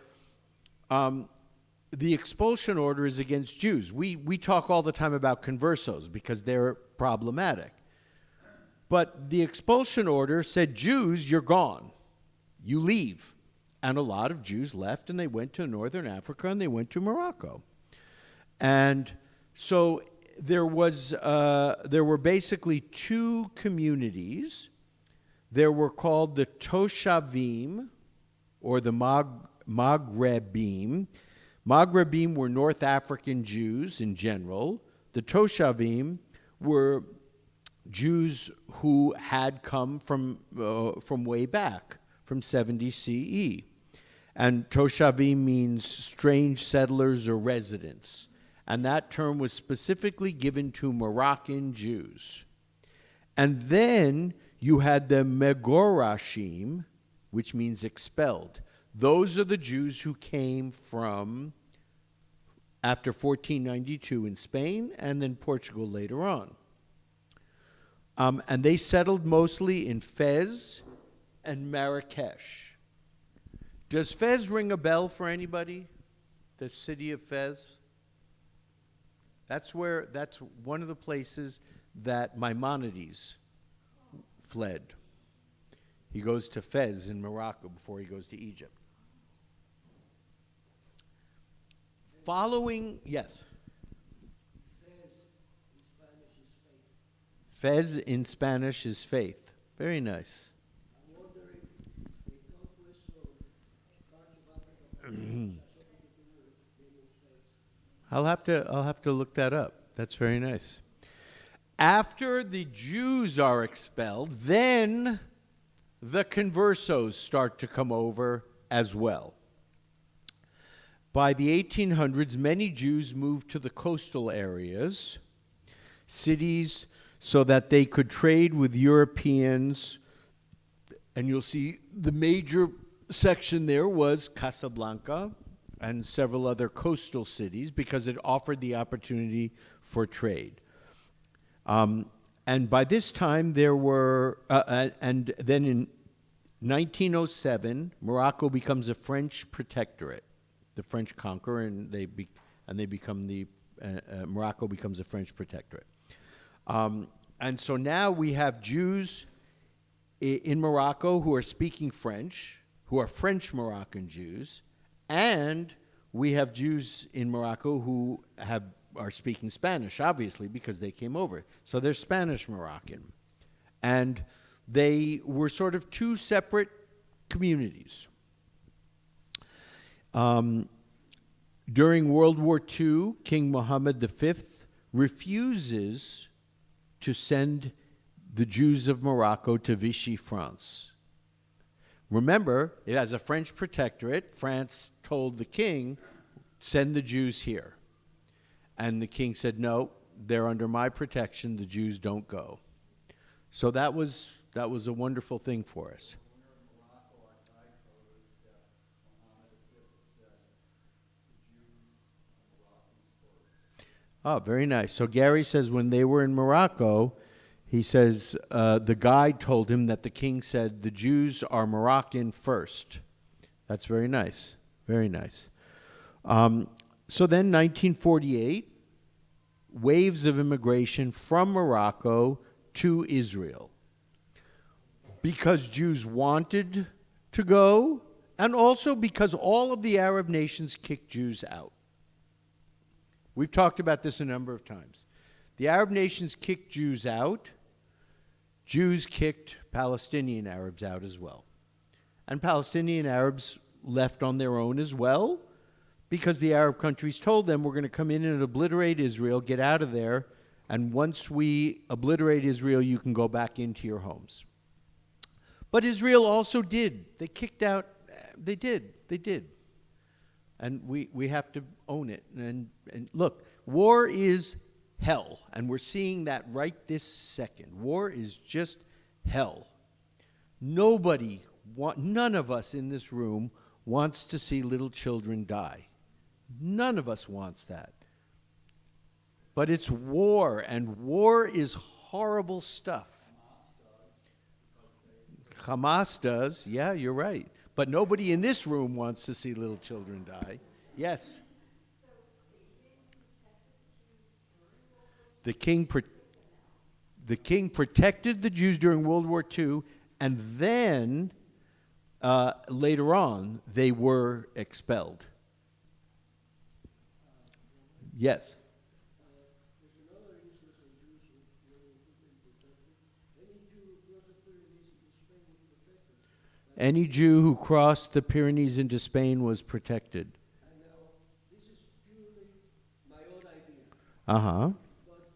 the expulsion order is against Jews. We talk all the time about conversos because they're problematic. But the expulsion order said, Jews, you're gone. You leave. And a lot of Jews left, and they went to northern Africa, and they went to Morocco. And so there were basically two communities. There were called the Toshavim, or the Maghrebim. Maghrebim were North African Jews in general. The Toshavim were Jews who had come from way back, from 70 CE. And Toshavim means strange settlers or residents. And that term was specifically given to Moroccan Jews. And then you had the Megorashim, which means expelled. Those are the Jews who came from after 1492 in Spain and then Portugal later on. And they settled mostly in Fez and Marrakesh. Does Fez ring a bell for anybody? The city of Fez? That's one of the places that Maimonides fled. He goes to Fez in Morocco before he goes to Egypt. Following, yes? Fez in Spanish is faith. Very nice. I'm wondering if the conquest of parts of Africa I'll have to look that up. That's very nice. After the Jews are expelled, then the conversos start to come over as well. By the 1800s, many Jews moved to the coastal areas, cities, so that they could trade with Europeans. And you'll see the major section there was Casablanca and several other coastal cities because it offered the opportunity for trade. And by this time there were, and then in 1907, Morocco becomes a French protectorate. The French conquer, and they become Morocco becomes a French protectorate. And so now we have Jews in Morocco who are speaking French, who are French Moroccan Jews, and we have Jews in Morocco who are speaking Spanish, obviously, because they came over. So they're Spanish Moroccan. And they were sort of two separate communities. During World War II, King Mohammed V refuses to send the Jews of Morocco to Vichy, France. Remember, as a French protectorate, France told the king, send the Jews here. And the king said, no, they're under my protection. The Jews don't go. So that was a wonderful thing for us. Oh, very nice. So Gary says when they were in Morocco, he says the guide told him that the king said the Jews are Moroccan first. That's very nice. Very nice. So then 1948, waves of immigration from Morocco to Israel. Because Jews wanted to go, and also because all of the Arab nations kicked Jews out. We've talked about this a number of times. The Arab nations kicked Jews out. Jews kicked Palestinian Arabs out as well. And Palestinian Arabs left on their own as well, because the Arab countries told them, we're going to come in and obliterate Israel, get out of there, and once we obliterate Israel, you can go back into your homes. But Israel also did. They kicked out, they did. And we have to own it. And look, war is hell, and we're seeing that right this second. War is just hell. None of us in this room wants to see little children die. None of us wants that. But it's war, and war is horrible stuff. Hamas does, yeah, you're right. But nobody in this room wants to see little children die. Yes? The king protected the Jews during World War II, and then later on, they were expelled. Yes? Any Jew who crossed the Pyrenees into Spain was protected. I know this is purely my own idea. Uh-huh. But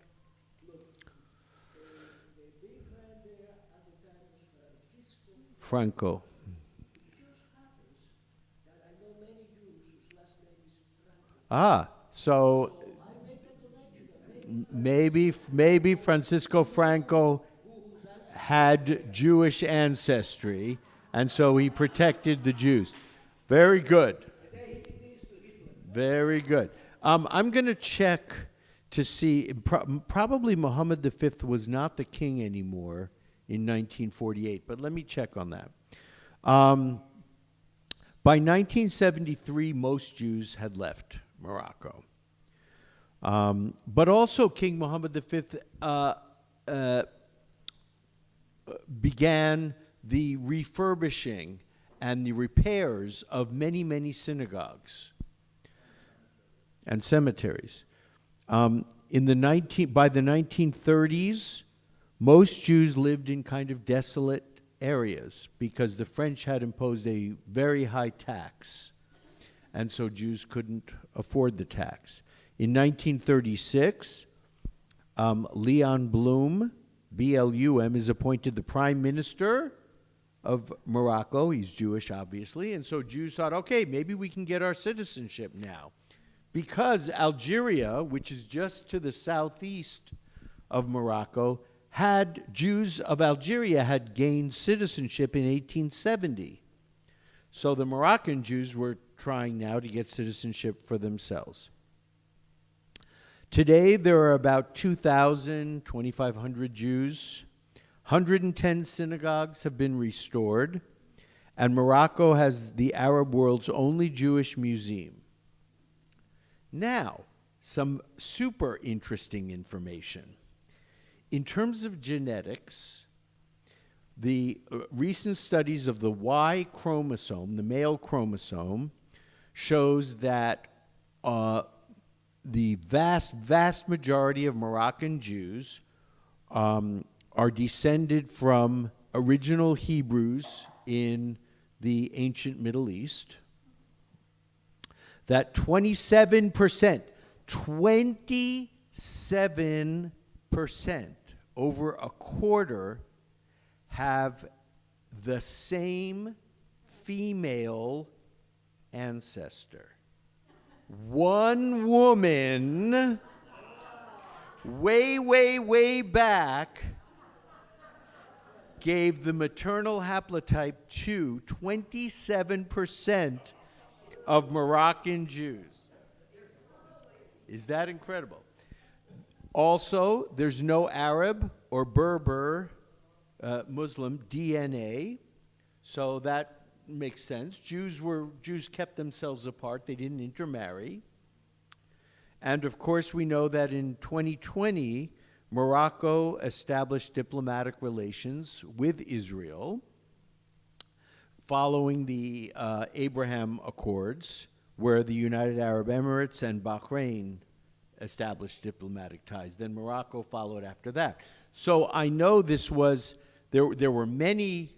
look, the big man there at the time was Francisco. Franco. It just happens that I know many Jews whose last name is Franco. Ah, so I make a connection. maybe Francisco Franco had Jewish ancestry, and so he protected the Jews. Very good. Very good. I'm going to check to see, probably Muhammad V was not the king anymore in 1948, but let me check on that. By 1973, most Jews had left Morocco. But also King Muhammad V began the refurbishing and the repairs of many, many synagogues and cemeteries. By the 1930s, most Jews lived in kind of desolate areas because the French had imposed a very high tax, and so Jews couldn't afford the tax. In 1936, Leon Blum, B-L-U-M, is appointed the prime minister of Morocco. He's Jewish, obviously, and so Jews thought, okay, maybe we can get our citizenship now. Because Algeria, which is just to the southeast of Morocco, Jews of Algeria had gained citizenship in 1870. So the Moroccan Jews were trying now to get citizenship for themselves. Today, there are about 2,000, 2,500 Jews. 110 synagogues have been restored, and Morocco has the Arab world's only Jewish museum. Now, some super interesting information. In terms of genetics, the recent studies of the Y chromosome, the male chromosome, shows that the vast majority of Moroccan Jews are descended from original Hebrews in the ancient Middle East. That 27%, over a quarter, have the same female ancestor. One woman, way, way, way back, gave the maternal haplotype to 27% of Moroccan Jews. Is that incredible? Also, there's no Arab or Berber Muslim DNA, so that makes sense. Jews kept themselves apart. They didn't intermarry. And of course, we know that in 2020, Morocco established diplomatic relations with Israel following the Abraham Accords, where the United Arab Emirates and Bahrain established diplomatic ties. Then Morocco followed after that. So I know there were many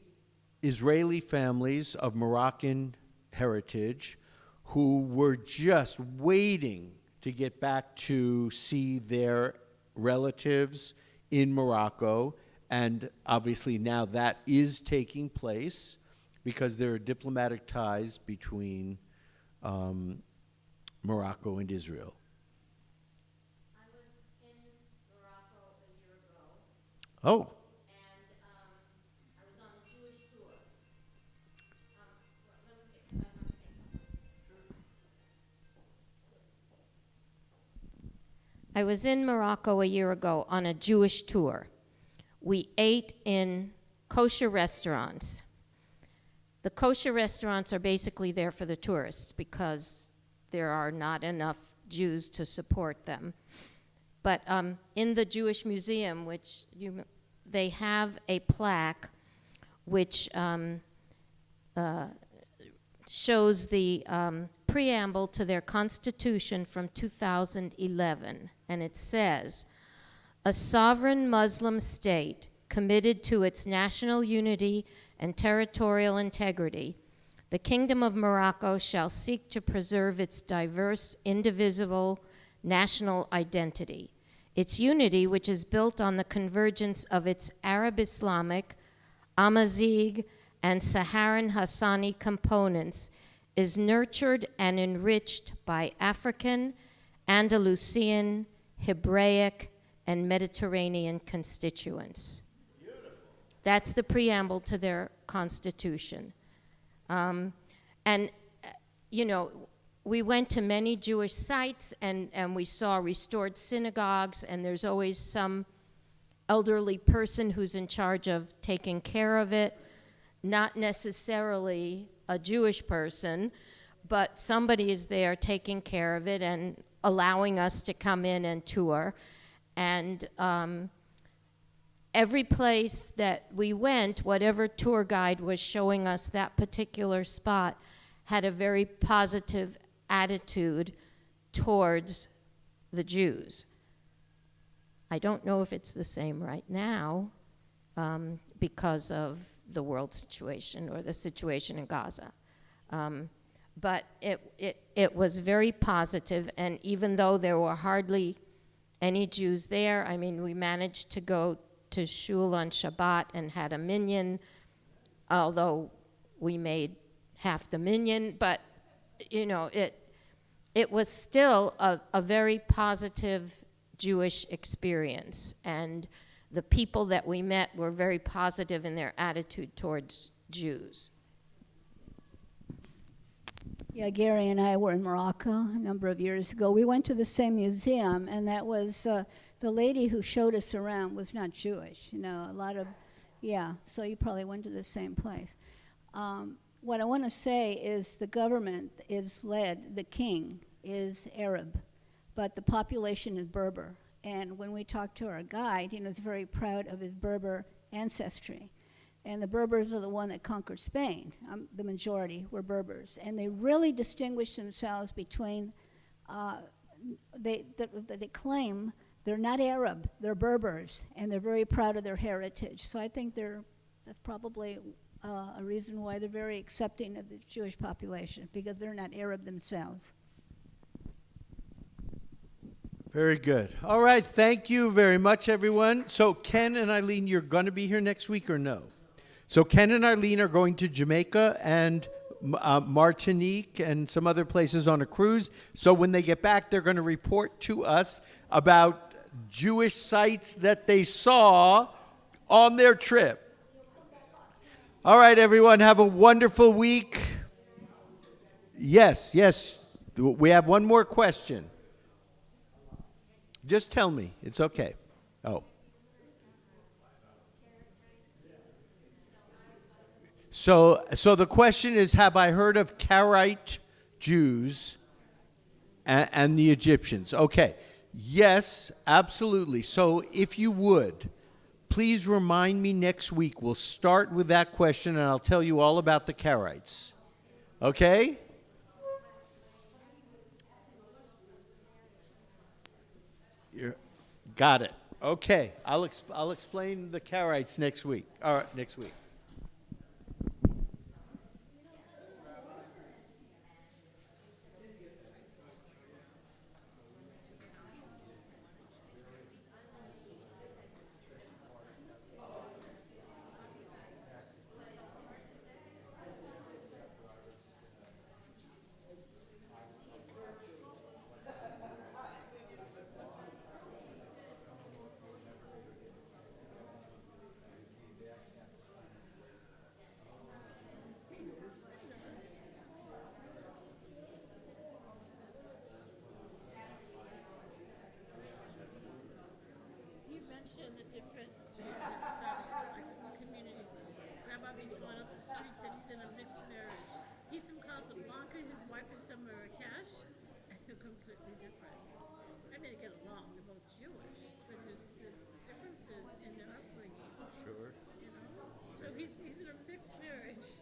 Israeli families of Moroccan heritage who were just waiting to get back to see their relatives in Morocco, and obviously now that is taking place because there are diplomatic ties between Morocco and Israel. I was in Morocco a year ago, Oh, and I was on a Jewish tour. Let me get, if I must say. I was in Morocco a year ago on a Jewish tour. We ate in kosher restaurants. The kosher restaurants are basically there for the tourists because there are not enough Jews to support them. But in the Jewish Museum, they have a plaque which shows the preamble to their constitution from 2011, and it says, "A sovereign Muslim state committed to its national unity and territorial integrity, the Kingdom of Morocco shall seek to preserve its diverse, indivisible national identity. Its unity, which is built on the convergence of its Arab-Islamic, Amazigh, and Saharan Hassani components, is nurtured and enriched by African, Andalusian, Hebraic, and Mediterranean constituents." Beautiful. That's the preamble to their constitution. We went to many Jewish sites, and we saw restored synagogues, and there's always some elderly person who's in charge of taking care of it. Not necessarily a Jewish person, but somebody is there taking care of it and allowing us to come in and tour. And every place that we went, whatever tour guide was showing us that particular spot, had a very positive attitude towards the Jews. I don't know if it's the same right now because of the world situation or the situation in Gaza. But it was very positive, and even though there were hardly any Jews there, I mean, we managed to go to shul on Shabbat and had a minyan, although we made half the minyan, but it was still a very positive Jewish experience, and the people that we met were very positive in their attitude towards Jews. Yeah, Gary and I were in Morocco a number of years ago. We went to the same museum, and that was the lady who showed us around was not Jewish. So you probably went to the same place. What I want to say is the government is led, the king is Arab, but the population is Berber. And when we talked to our guide, he's very proud of his Berber ancestry. And the Berbers are the one that conquered Spain. The majority were Berbers. And they really distinguished themselves between, they claim they're not Arab, they're Berbers, and they're very proud of their heritage. So I think that's probably a reason why they're very accepting of the Jewish population, because they're not Arab themselves. very good. All right, thank you very much, everyone. So Ken and Eileen, you're going to be here next week or no? So Ken and Eileen are going to Jamaica and Martinique and some other places on a cruise. So when they get back, they're going to report to us about Jewish sites that they saw on their trip. All right, everyone, have a wonderful week. Yes, we have one more question. Just tell me. It's okay. Oh. So the question is, have I heard of Karaite Jews and the Egyptians? Okay. Yes, absolutely. So if you would, please remind me next week. We'll start with that question, and I'll tell you all about the Karaites. Okay? Got it. Okay. I'll explain the Karaites next week. All right, next week. You mentioned the different Jews in some communities. Rabbi Bintuan up the street said he's in a mixed marriage. He's from Casablanca, his wife is from Marrakesh, and they're completely different. I mean, they get along, they're both Jewish, but there's differences in their upbringings. Sure. You know? So he's in a mixed marriage.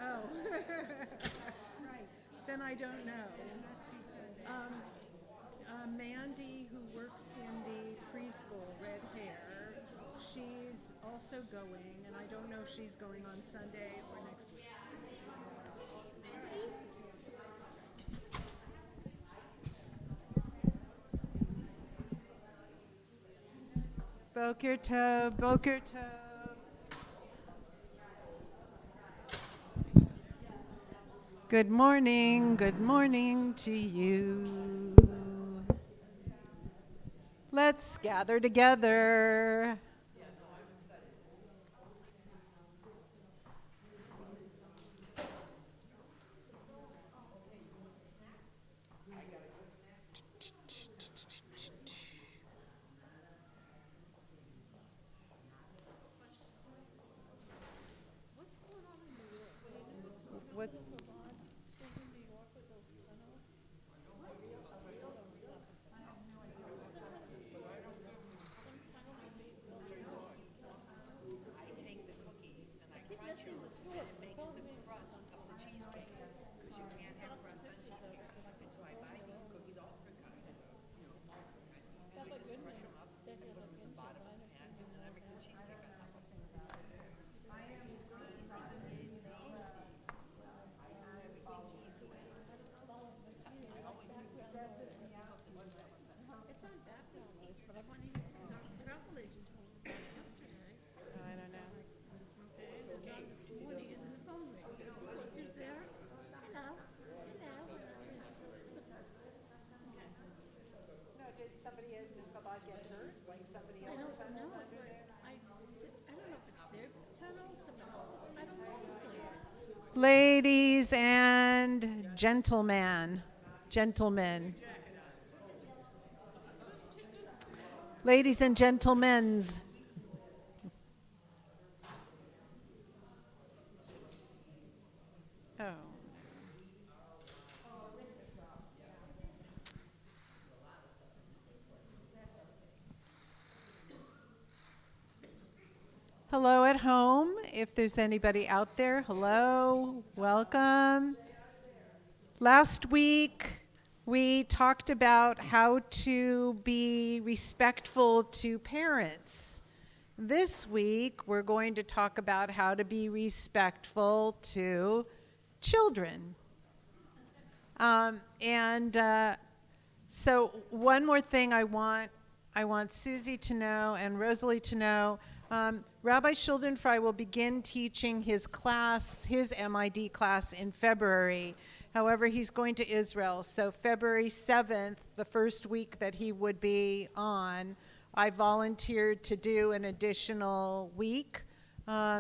Oh. Right. Then I don't know. It must be Sunday. Mandy, who works in the preschool, red hair, she's also going, and I don't know if she's going on Sunday or next week. Boker Tov, Boker Tov. Good morning to you. Let's gather together. What's It's on background, but I want to, because our travel agent told us about it yesterday. I don't know. Okay, it was on this morning and then the phone rings. Of course, who's there? Hello? Hello? No, did somebody in Chabad get hurt? Like somebody I else? don't know, it's like, I don't know if it's their tunnel, someone else's, I don't know the story. Ladies and gentlemen. Ladies and gentlemen's. Oh. Hello at home. If there's anybody out there, hello, welcome. Last week, we talked about how to be respectful to parents. This week, we're going to talk about how to be respectful to children. So one more thing I want Susie to know and Rosalie to know. Rabbi Schuldenfrei will begin teaching his class, his MID class, in February. However, he's going to Israel. So February 7th, the first week that he would be on, I volunteered to do an additional week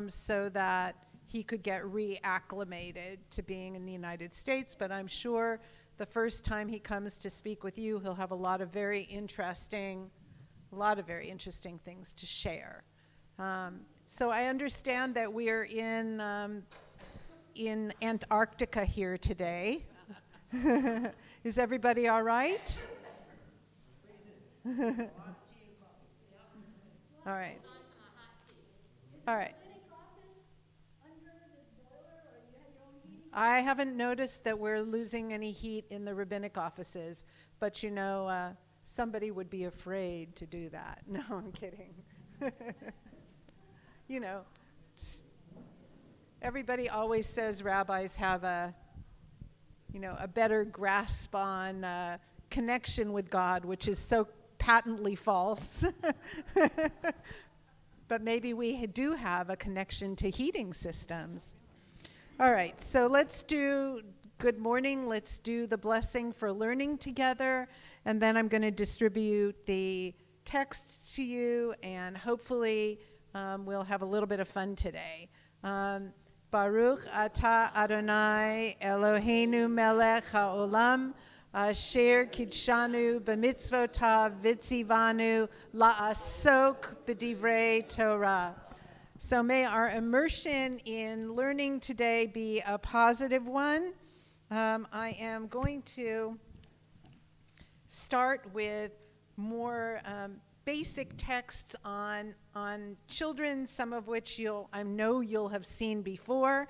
so that he could get reacclimated to being in the United States. But I'm sure the first time he comes to speak with you, he'll have a lot of very interesting things to share. So I understand that we're in Antarctica here today. Is everybody all right? All right. All right. I haven't noticed that we're losing any heat in the rabbinic offices, but you know, somebody would be afraid to do that. No, I'm kidding. You know, everybody always says rabbis have a better grasp on connection with God, which is so patently false. But maybe we do have a connection to heating systems. All right, so let's do good morning. Let's do the blessing for learning together, and then I'm going to distribute the texts to you, and hopefully we'll have a little bit of fun today. Baruch atah Adonai Eloheinu melech haolam asher kidshanu b'mitzvotav v'tzivanu la'asok b'divrei Torah. So may our immersion in learning today be a positive one. I am going to start with more basic texts on children, some of which I know you'll have seen before.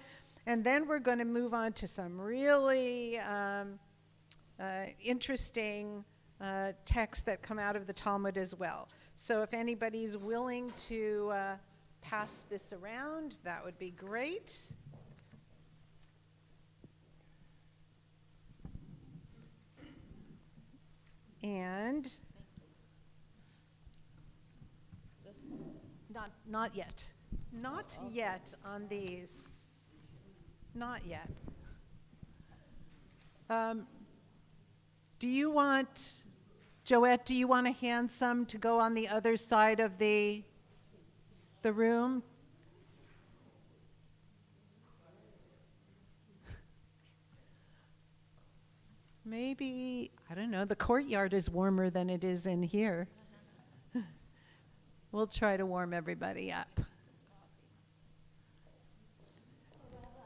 And then we're going to move on to some really interesting texts that come out of the Talmud as well. So if anybody's willing to pass this around, that would be great. And not yet. Not yet on these. Not yet. Do you want, Joette, do you want to hand some to go on the other side of the room? Maybe, I don't know, the courtyard is warmer than it is in here. We'll try to warm everybody up.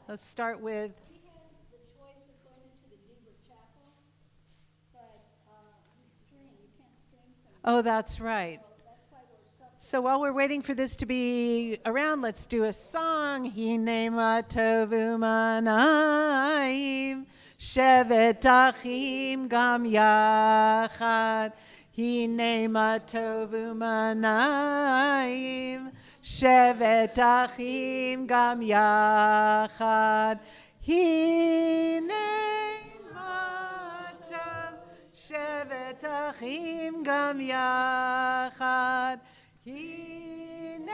Let's start with. We had the choice of going into the Deaver Chapel, but we stream. You can't stream from. Oh, that's right. That's why we're so. So while we're waiting for this to be around, let's do a song. Hinema tovu manayim, shevet achim gam yachad. Hinema tovu manayim, shevet achim gam yachad. Hinema tov, shevet achim gam yachad. Hinema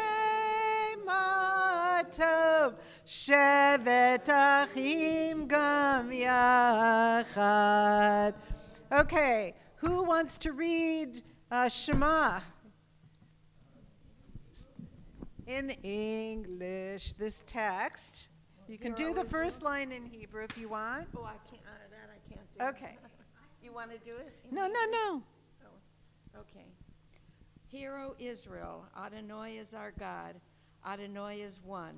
tov, shevet achim gam yachad. Okay, who wants to read Shema? In English, this text. You can do the first line in Hebrew if you want. Oh, I can't, that I can't do. Okay. You want to do it? No. Okay. Hear, O Israel, Adonai is our God, Adonai is one,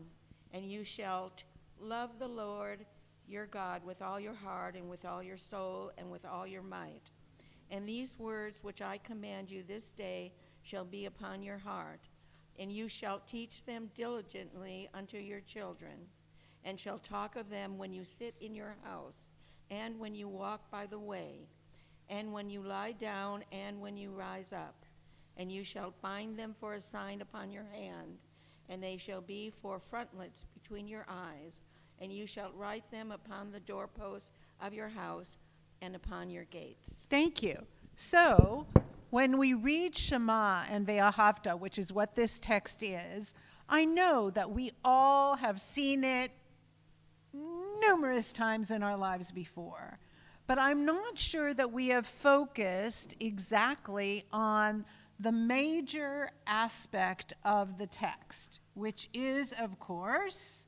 and you shall love the Lord your God with all your heart and with all your soul and with all your might. And these words which I command you this day shall be upon your heart, and you shall teach them diligently unto your children, and shall talk of them when you sit in your house, and when you walk by the way, and when you lie down, and when you rise up. And you shall bind them for a sign upon your hand, and they shall be for frontlets between your eyes, and you shall write them upon the doorposts of your house and upon your gates. Thank you. So, when we read Shema and Ve'ahavta, which is what this text is, I know that we all have seen it numerous times in our lives before. But I'm not sure that we have focused exactly on the major aspect of the text, which is, of course,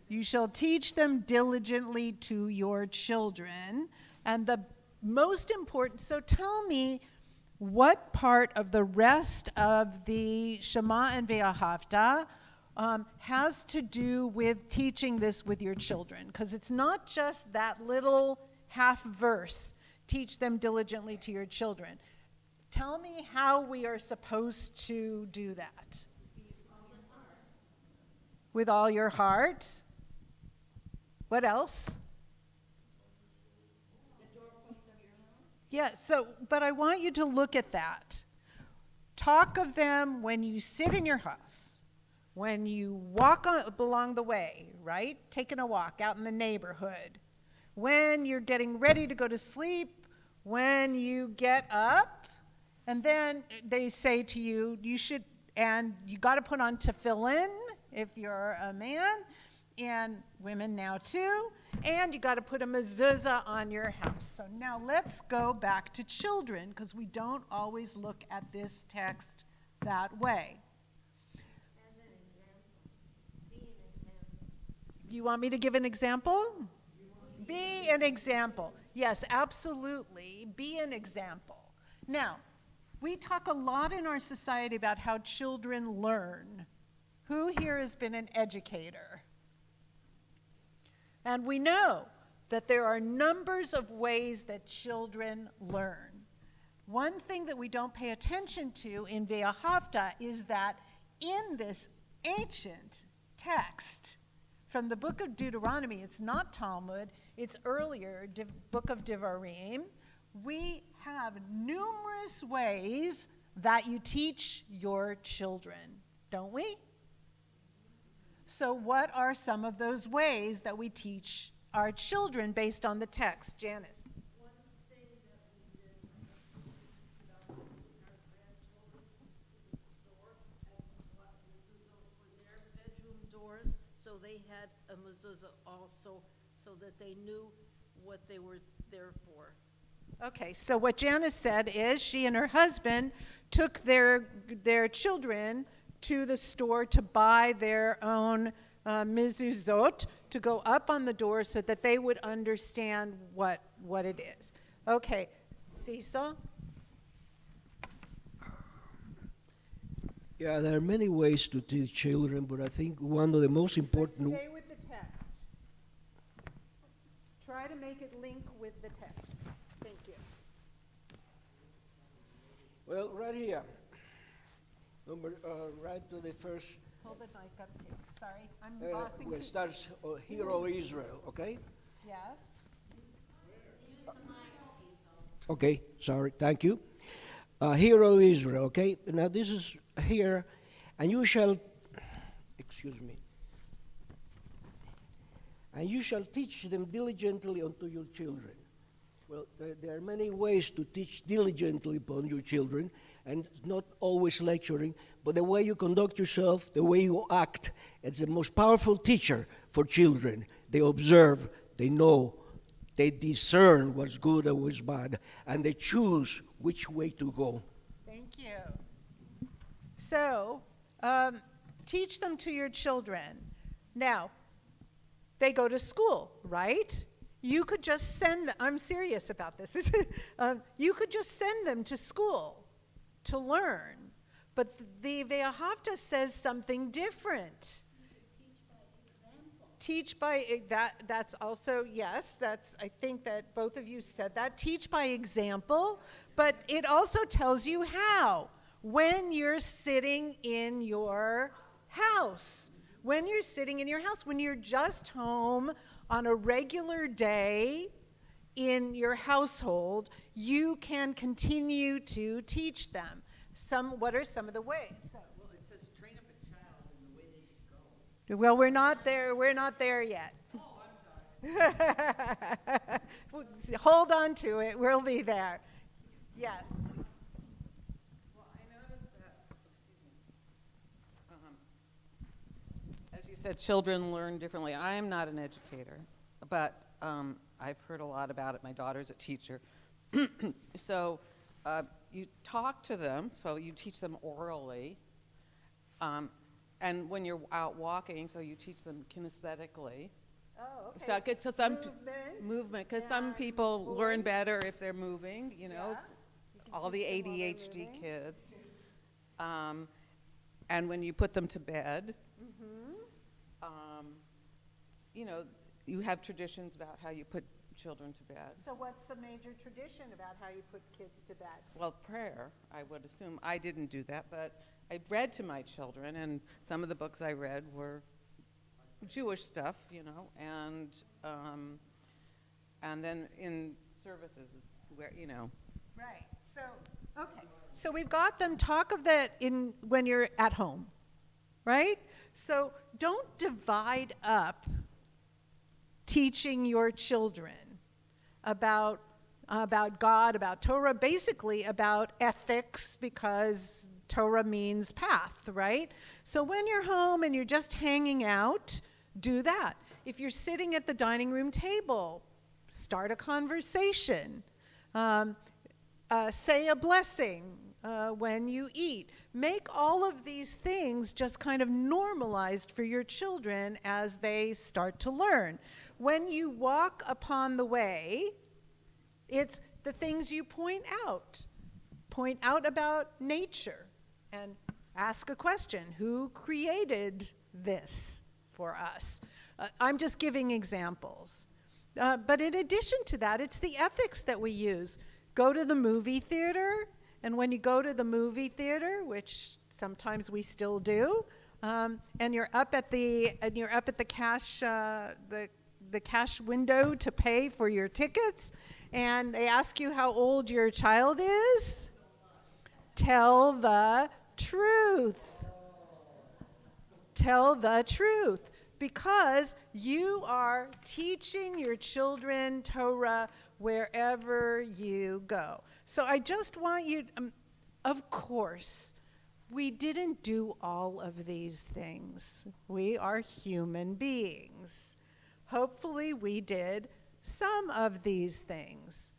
you shall teach them diligently to your children. And the most important, so tell me what part of the rest of the Shema and Ve'ahavta has to do with teaching this with your children. Because it's not just that little half verse, teach them diligently to your children. Tell me how we are supposed to do that. With all your heart. What else? Yeah, so, but I want you to look at that. Talk of them when you sit in your house, when you walk along the way, right? Taking a walk out in the neighborhood, when you're getting ready to go to sleep, when you get up, and then they say to you, you should, and you got to put on tefillin if you're a man, and women now too, and you got to put a mezuzah on your house. So now let's go back to children, because we don't always look at this text that way. Do you want me to give an example? Be an example. Yes, absolutely. Be an example. Now, we talk a lot in our society about how children learn. Who here has been an educator? And we know that there are numbers of ways that children learn. One thing that we don't pay attention to in Ve'ahavta is that in this ancient text from the book of Deuteronomy. It's not Talmud, it's earlier, book of Devarim. We have numerous ways that you teach your children, don't we? So what are some of those ways that we teach our children based on the text? Janice. One thing that we did, we insisted on taking our grandchildren to the store and bought mezuzah for their bedroom doors, so they had a mezuzah also, so that they knew what they were there for. Okay, so what Janice said is she and her husband took their children to the store to buy their own mezuzot to go up on the door so that they would understand what it is. Okay, Cecil? Yeah, there are many ways to teach children, but I think one of the most important. Stay with the text. Try to make it link with the text. Thank you. Well, right here, right to the first. Hold the mic up too. Sorry, I'm bossing Where it you. starts, Hero Israel, okay? Yes? Okay, sorry, thank you. Hero Israel, okay? Now this is here, and you shall, excuse me, and you shall teach them diligently unto your children. Well, there are many ways to teach diligently upon your children, and not always lecturing, but the way you conduct yourself, the way you act, it's the most powerful teacher for children. They observe, they know, they discern what's good and what's bad, and they choose which way to go. Thank you. So, teach them to your children. Now, they go to school, right? You could just send them, I'm serious about this. You could just send them to school to learn. But the Ve'ahavta says something different. Teach by that's also, yes, I think that both of you said that. Teach by example, but it also tells you how. When you're sitting in your house. When you're sitting in your house, when you're just home on a regular day in your household, you can continue to teach them. What are some of the ways? Well, it says train up a child in the way they should go. Well, we're not there yet. Oh, I'm sorry. Hold on to it, we'll be there. Yes. Well, I noticed that, as you said, children learn differently. I am not an educator, but I've heard a lot about it. My daughter's a teacher. So you talk to them, so you teach them orally. And when you're out walking, so you teach them kinesthetically. Oh, okay. So it gets to some Movement. because some Yeah, people voice. learn better if they're moving, you know, Yeah. You can all the teach them while they're ADHD moving. kids. And when you put them to bed, you know, you have traditions about how you put children to bed. So what's the major tradition about how you put kids to bed? Well, prayer, I would assume. I didn't do that, but I read to my children, and some of the books I read were Jewish stuff, you know, and then in services where, you know. Right. So, okay. So we've got them talk of that when you're at home, right? So don't divide up teaching your children about God, about Torah, basically about ethics, because Torah means path, right? So when you're home and you're just hanging out, do that. If you're sitting at the dining room table, start a conversation. Say a blessing when you eat. Make all of these things just kind of normalized for your children as they start to learn. When you walk upon the way, it's the things you point out. Point out about nature and ask a question. Who created this for us? I'm just giving examples. But in addition to that, it's the ethics that we use. Go to the movie theater, and when you go to the movie theater, which sometimes we still do, and you're up at the cash the cash window to pay for your tickets, and they ask you how old your child is. Tell the truth. Tell the truth, because you are teaching your children Torah wherever you go. So I just want you, of course, we didn't do all of these things. We are human beings. Hopefully we did some of these things.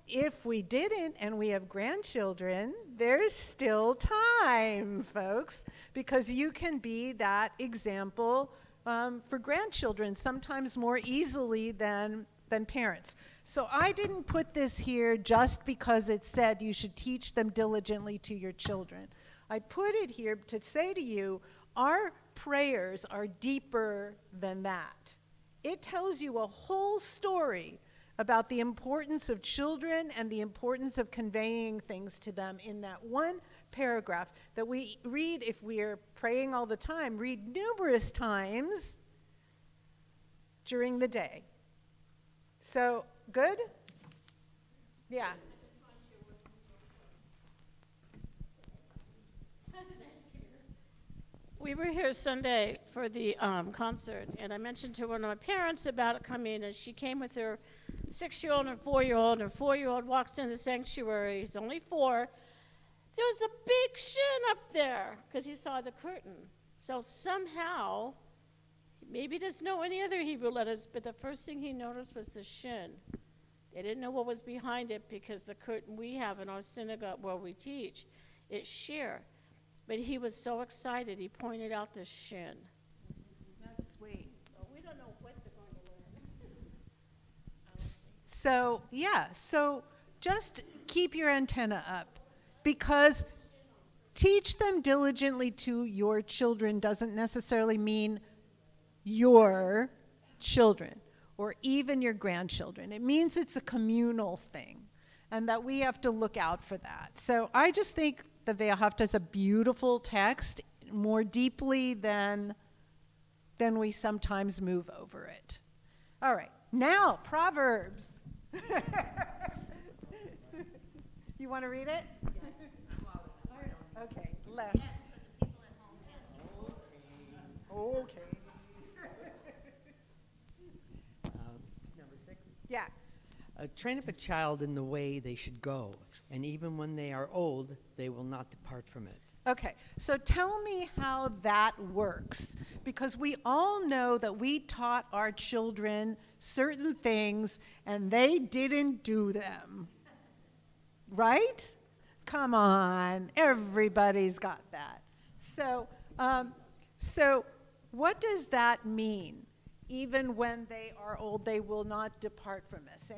If we didn't and we have grandchildren, there's still time, folks, because you can be that example for grandchildren sometimes more easily than parents. So I didn't put this here just because it said you should teach them diligently to your children. I put it here to say to you, our prayers are deeper than that. It tells you a whole story about the importance of children and the importance of conveying things to them in that one paragraph that we read, if we are praying all the time, read numerous times during the day. So, good? Yeah. We were here Sunday for the concert, and I mentioned to one of my parents about it coming, and she came with her 6-year-old and 4-year-old, and 4-year-old walks in the sanctuary. He's only 4. There was a big shin up there because he saw the curtain. So somehow, maybe he doesn't know any other Hebrew letters, but the first thing he noticed was the shin. They didn't know what was behind it because the curtain we have in our synagogue where we teach is sheer. But he was so excited, he pointed out the shin. That's sweet. So we don't know what they're going to learn. So just keep your antenna up, because teach them diligently to your children doesn't necessarily mean your children or even your grandchildren. It means it's a communal thing, and that we have to look out for that. So I just think the Ve'ahavta is a beautiful text, more deeply than we sometimes move over it. All right, now Proverbs. You want to read it? Okay, left. Yes, but the people at home can. Okay. Number 6. Yeah. Train up a child in the way they should go, and even when they are old, they will not depart from it. Okay, so tell me how that works, because we all know that we taught our children certain things and they didn't do them, right? Come on, everybody's got that. So what does that mean? Even when they are old, they will not depart from us. Do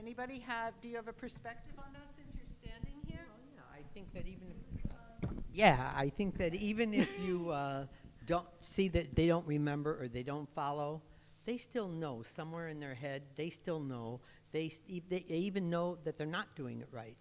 you have a perspective on that since you're standing here? Yeah, I think that even if you don't see that they don't remember or they don't follow, they still know somewhere in their head. They still know. They even know that they're not doing it right.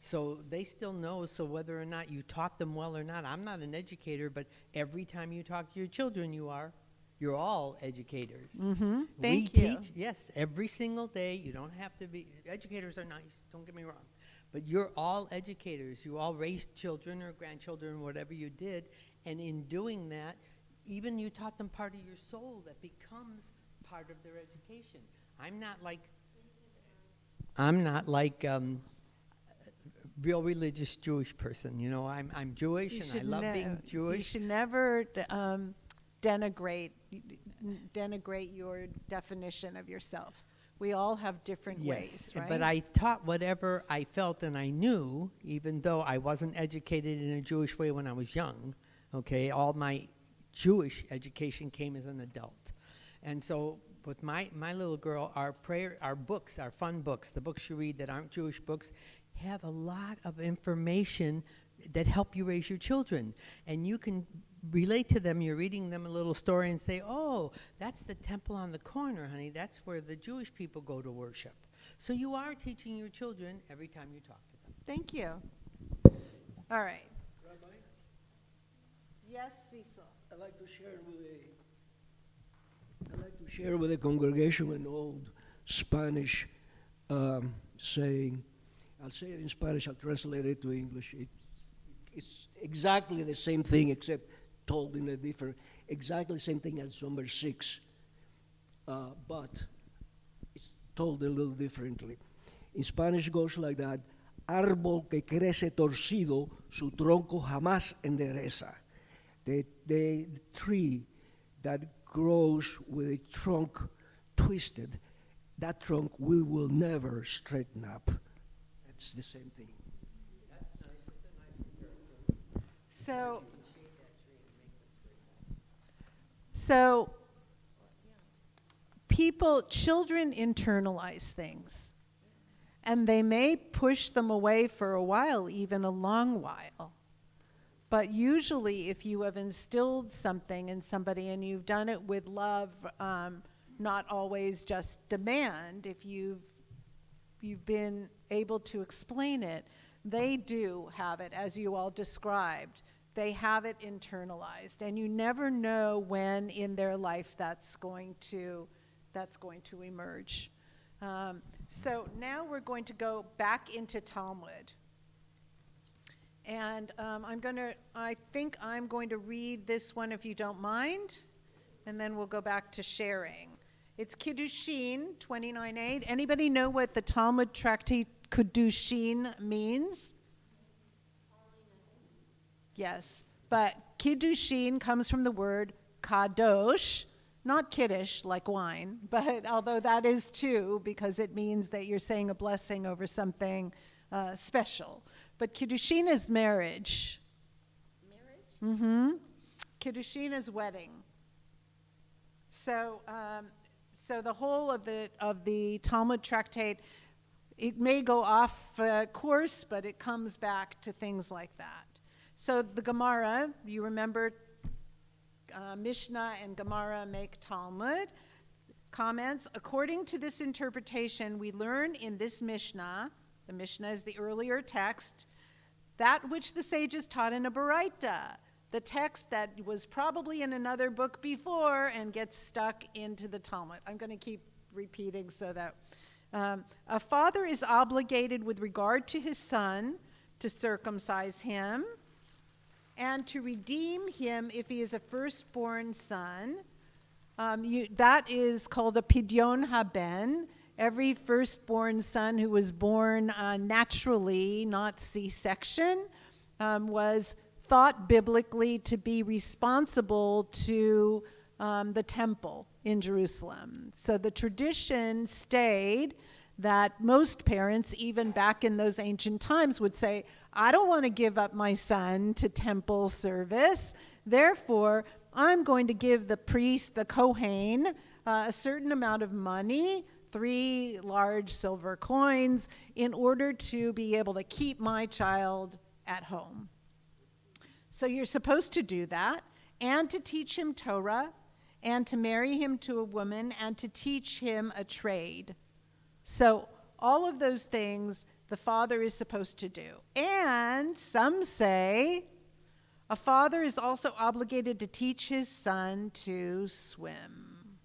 So they still know. So whether or not you taught them well or not, I'm not an educator, but every time you talk to your children, you're all educators. Mm-hmm. We Thank you. teach, yes, every single day. You don't have to be, educators are nice, don't get me wrong. But you're all educators. You all raised children or grandchildren, whatever you did. And in doing that, even you taught them part of your soul that becomes part of their education. I'm not like real religious Jewish person. You know, I'm Jewish and I love being Jewish. You should never denigrate your definition of yourself. We all have different ways, right? But I taught whatever I felt and I knew, even though I wasn't educated in a Jewish way when I was young. Okay, all my Jewish education came as an adult. And so with my little girl, our books, our fun books, the books you read that aren't Jewish books, have a lot of information that help you raise your children. And you can relate to them. You're reading them a little story and say, oh, that's the temple on the corner, honey. That's where the Jewish people go to worship. So you are teaching your children every time you talk to them. Thank you. All right. Rabbi? Yes, Cecil. I'd like to share with the congregation an old Spanish saying. I'll say it in Spanish, I'll translate it to English. It's exactly the same thing except told in a different, exactly the same thing as number 6, but it's told a little differently. In Spanish it goes like that: árbol que crece torcido, su tronco jamás endereza. The tree that grows with a trunk twisted, that trunk we will never straighten up. It's the same thing. That's nice. It's a nice comparison. So children internalize things, and they may push them away for a while, even a long while. But usually, if you have instilled something in somebody and you've done it with love, not always just demand, if you've been able to explain it, they do have it, as you all described. They have it internalized, and you never know when in their life that's going to emerge. So now we're going to go back into Talmud. And I think I'm going to read this one, if you don't mind, and then we'll go back to sharing. It's Kiddushin 29:8. Anybody know what the Talmud tractate Kiddushin means? Yes, but Kiddushin comes from the word kadosh, not kiddush like wine, but although that is too, because it means that you're saying a blessing over something special. But Kiddushin is marriage. Marriage? Mm-hmm. Kiddushin is wedding. So the whole of the Talmud tractate, it may go off course, but it comes back to things like that. So the Gemara, you remember, Mishnah and Gemara make Talmud. Comments: according to this interpretation, we learn in this Mishnah, the Mishnah is the earlier text, that which the sages taught in a Baraita, the text that was probably in another book before and gets stuck into the Talmud. I'm going to keep repeating so that a father is obligated with regard to his son to circumcise him and to redeem him if he is a firstborn son. That is called a pidyon haben. Every firstborn son who was born naturally, not C-section, was thought biblically to be responsible to the temple in Jerusalem. So the tradition stayed that most parents, even back in those ancient times, would say, I don't want to give up my son to temple service, therefore I'm going to give the priest, the Kohen, a certain amount of money, 3 large silver coins, in order to be able to keep my child at home. So you're supposed to do that, and to teach him Torah, and to marry him to a woman, and to teach him a trade. So all of those things the father is supposed to do. And some say a father is also obligated to teach his son to swim.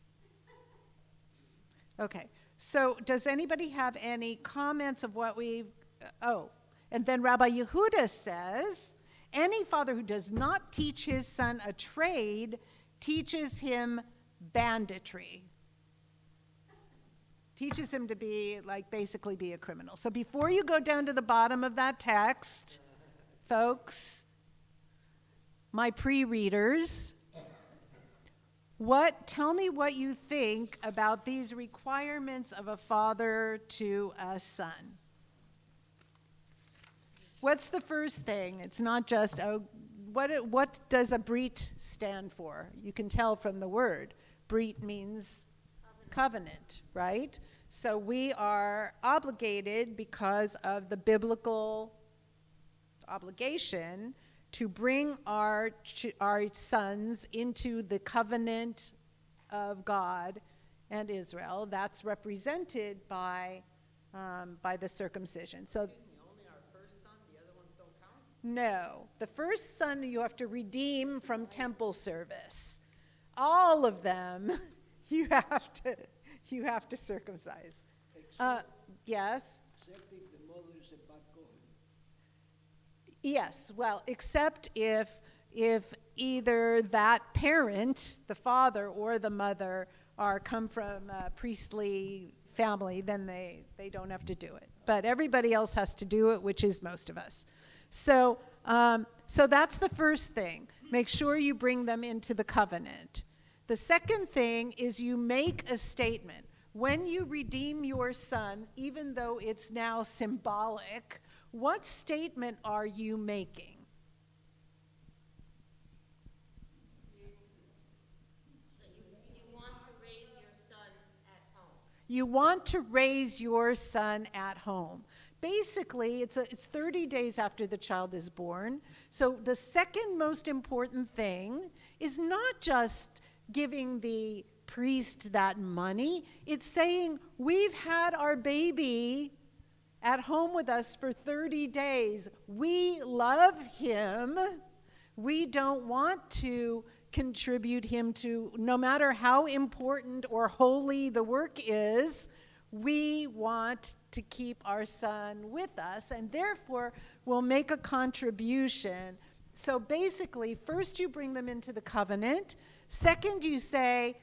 Okay, so does anybody have any comments of what we've... and then Rabbi Yehuda says, any father who does not teach his son a trade teaches him banditry. Teaches him to be, basically be a criminal. So before you go down to the bottom of that text, folks, my pre-readers, tell me what you think about these requirements of a father to a son. What's the first thing? It's not just, what does a brit stand for? You can tell from the word. Brit means covenant, right? So we are obligated because of the biblical obligation to bring our sons into the covenant of God and Israel. That's represented by the circumcision. So, only our first son, the other ones don't count? No. The first son you have to redeem from temple service. All of them you have to circumcise. Yes? Except if the mother is a bad Kohen. Yes, well, except if either that parent, the father or the mother, come from a priestly family, then they don't have to do it. But everybody else has to do it, which is most of us. So that's the first thing. Make sure you bring them into the covenant. The second thing is you make a statement. When you redeem your son, even though it's now symbolic, what statement are you making? You want to raise your son at home. You want to raise your son at home. Basically, it's 30 days after the child is born. So the second most important thing is not just giving the priest that money. It's saying, we've had our baby at home with us for 30 days. We love him. We don't want to contribute him to, no matter how important or holy the work is, we want to keep our son with us, and therefore we'll make a contribution. So basically, first you bring them into the covenant. Second, you say,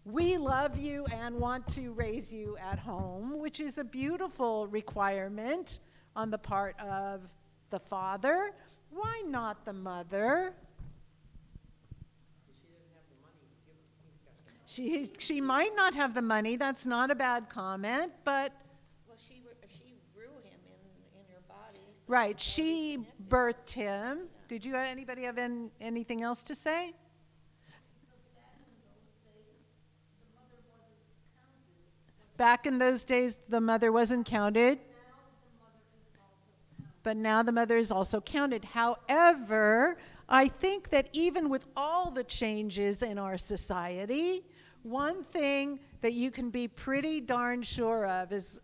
we love you and want to raise you at home, which is a beautiful requirement on the part of the father. Why not the mother? She might not have the money. That's not a bad comment, but Well, she grew him in her body. So right, she birthed him. Did you anybody have anything else to say? Back in those days, the mother wasn't counted. But now the mother is also counted. However, I think that even with all the changes in our society, one thing that you can be pretty darn sure of is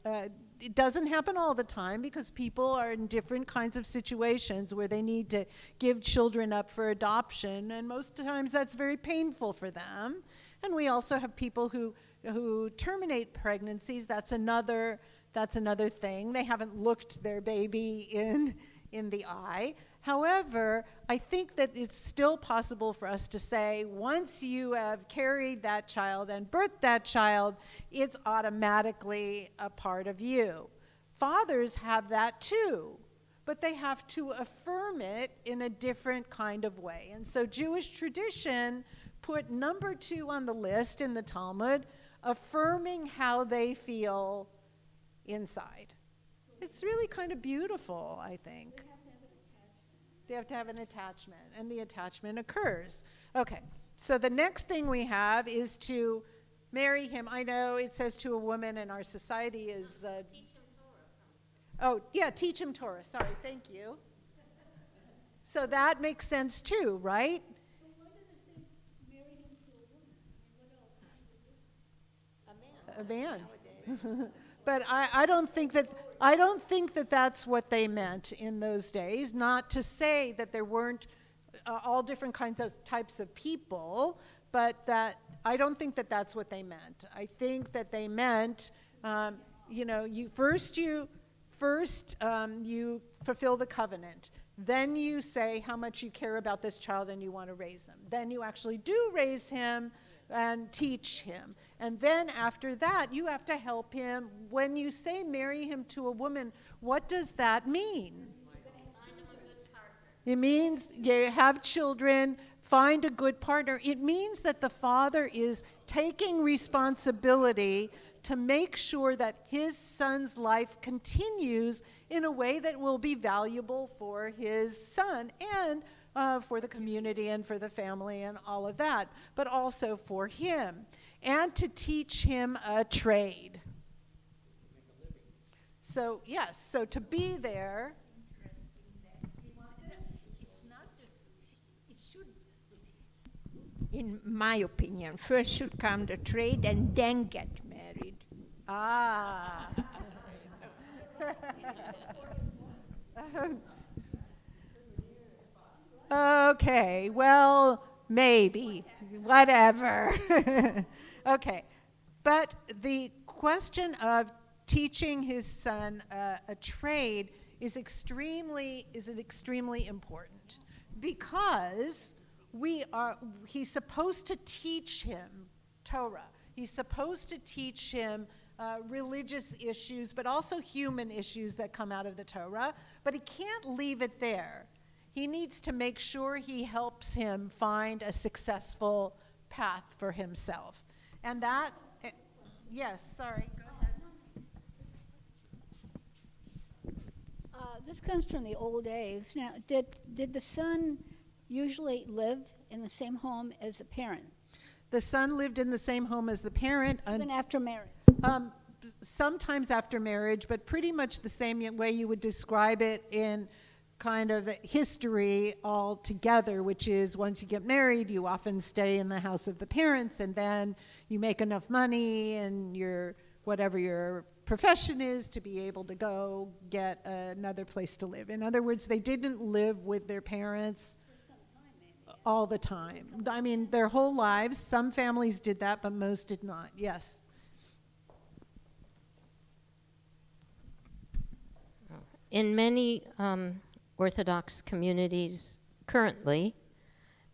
it doesn't happen all the time because people are in different kinds of situations where they need to give children up for adoption, and most times that's very painful for them. And we also have people who terminate pregnancies. That's another thing. They haven't looked their baby in the eye. However, I think that it's still possible for us to say, once you have carried that child and birthed that child, it's automatically a part of you. Fathers have that too, but they have to affirm it in a different kind of way. And so Jewish tradition put number 2 on the list in the Talmud, affirming how they feel inside. It's really kind of beautiful, I think. They have to have an attachment, and the attachment occurs. Okay, so the next thing we have is to marry him. I know it says to a woman in our society is... teach him Torah. Sorry, thank you. So that makes sense too, right? So why does it say marry him to a woman? What else? A man. But I don't think that that's what they meant in those days. Not to say that there weren't all different kinds of types of people, but that I don't think that that's what they meant. I think that they meant, you fulfill the covenant. Then you say how much you care about this child and you want to raise him. Then you actually do raise him and teach him. And then after that, you have to help him. When you say marry him to a woman, what does that mean? It means you have children, find a good partner. It means that the father is taking responsibility to make sure that his son's life continues in a way that will be valuable for his son and for the community and for the family and all of that, but also for him, and to teach him a trade. So, yes, so to be there. In my opinion, first should come the trade and then get married. Ah. Okay, well, maybe, whatever. Okay, but the question of teaching his son a trade is extremely important, because he's supposed to teach him Torah. He's supposed to teach him religious issues, but also human issues that come out of the Torah. But he can't leave it there. He needs to make sure he helps him find a successful path for himself. And that's, yes, sorry, go ahead. This comes from the old days. Now, did the son usually live in the same home as the parent? The son lived in the same home as the parent. Even after marriage? Sometimes after marriage, but pretty much the same way you would describe it in kind of history altogether, which is once you get married, you often stay in the house of the parents, and then you make enough money and whatever your profession is to be able to go get another place to live. In other words, they didn't live with their parents all the time. I mean, their whole lives. Some families did that, but most did not. Yes. In many Orthodox communities currently,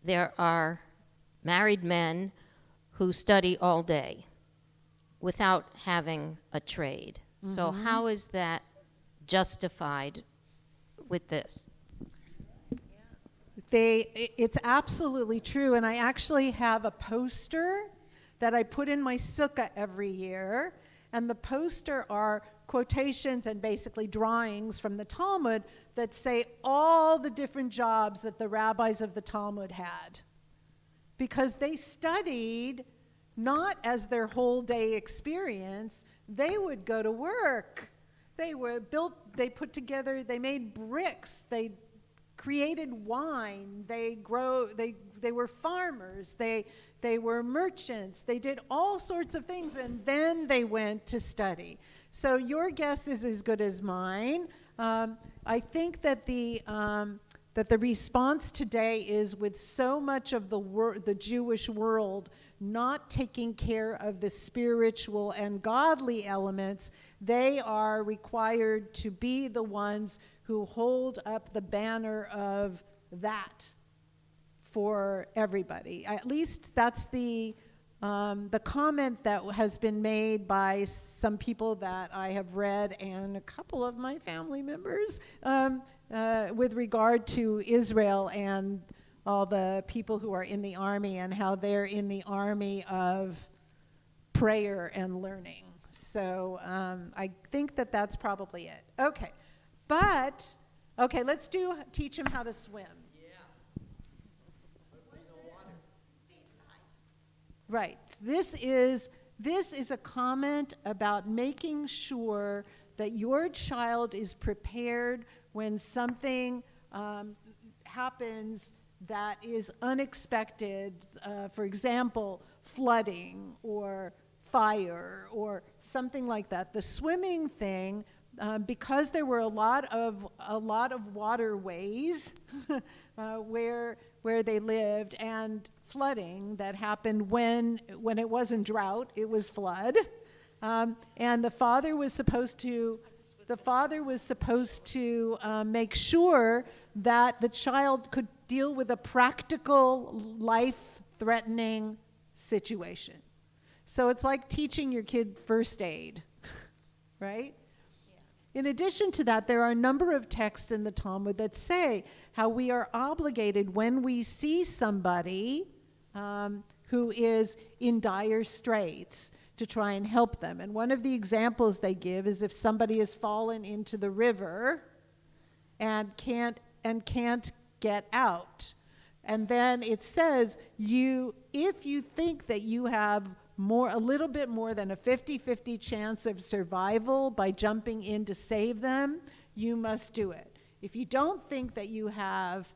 there are married men who study all day without having a trade. Mm-hmm. So how is that justified with this? It's absolutely true, and I actually have a poster that I put in my sukkah every year, and the poster are quotations and basically drawings from the Talmud that say all the different jobs that the rabbis of the Talmud had, because they studied not as their whole day experience. They would go to work. They put together, they made bricks, they created wine, they were farmers, they were merchants, they did all sorts of things, and then they went to study. So your guess is as good as mine. I think that the response today is, with so much of the Jewish world not taking care of the spiritual and godly elements, they are required to be the ones who hold up the banner of that for everybody. At least that's the comment that has been made by some people that I have read, and a couple of my family members, with regard to Israel and all the people who are in the army, and how they're in the army of prayer and learning. So I think that that's probably it. Okay, let's teach him how to swim. Right. This is a comment about making sure that your child is prepared when something happens that is unexpected. For example, flooding or fire or something like that. The swimming thing, because there were a lot of waterways where they lived, and flooding that happened when it wasn't drought, it was flood, and the father was supposed to make sure that the child could deal with a practical, life-threatening situation. So it's like teaching your kid first aid, right? In addition to that, there are a number of texts in the Talmud that say how we are obligated, when we see somebody who is in dire straits, to try and help them. And one of the examples they give is if somebody has fallen into the river and can't get out. And then it says, if you think that you have a little bit more than a 50-50 chance of survival by jumping in to save them, you must do it. If you don't think that you have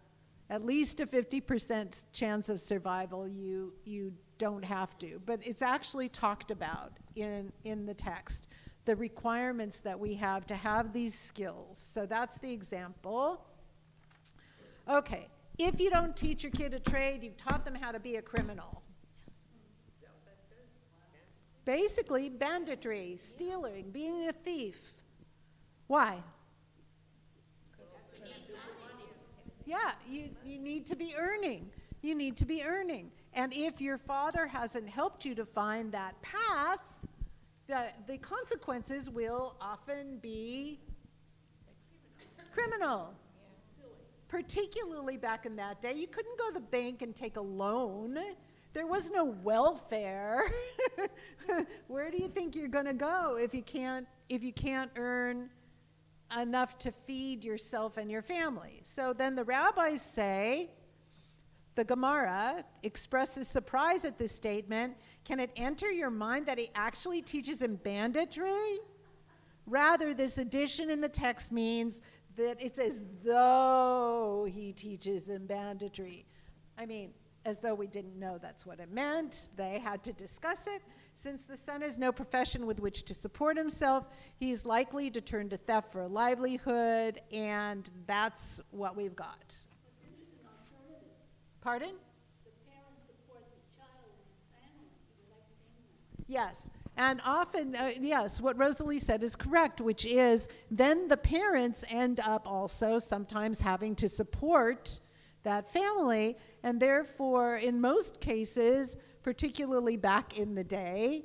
at least a 50% chance of survival, you don't have to. But it's actually talked about in the text, the requirements that we have to have these skills. So that's the example. Okay, if you don't teach your kid a trade, you've taught them how to be a criminal. Basically, banditry, stealing, being a thief. Why? Yeah, you need to be earning. You need to be earning. And if your father hasn't helped you to find that path, the consequences will often be criminal. Particularly back in that day, you couldn't go to the bank and take a loan. There was no welfare. Where do you think you're going to go if you can't earn enough to feed yourself and your family? So then the rabbis say, the Gemara expresses surprise at this statement. Can it enter your mind that he actually teaches him banditry? Rather, this addition in the text means that it's as though he teaches him banditry. I mean, as though we didn't know that's what it meant. They had to discuss it. Since the son has no profession with which to support himself, he's likely to turn to theft for a livelihood, and that's what we've got. Pardon? The parents support the child and his family. I've seen that. Yes. And often, yes, what Rosalie said is correct, which is then the parents end up also sometimes having to support that family, and therefore, in most cases, particularly back in the day,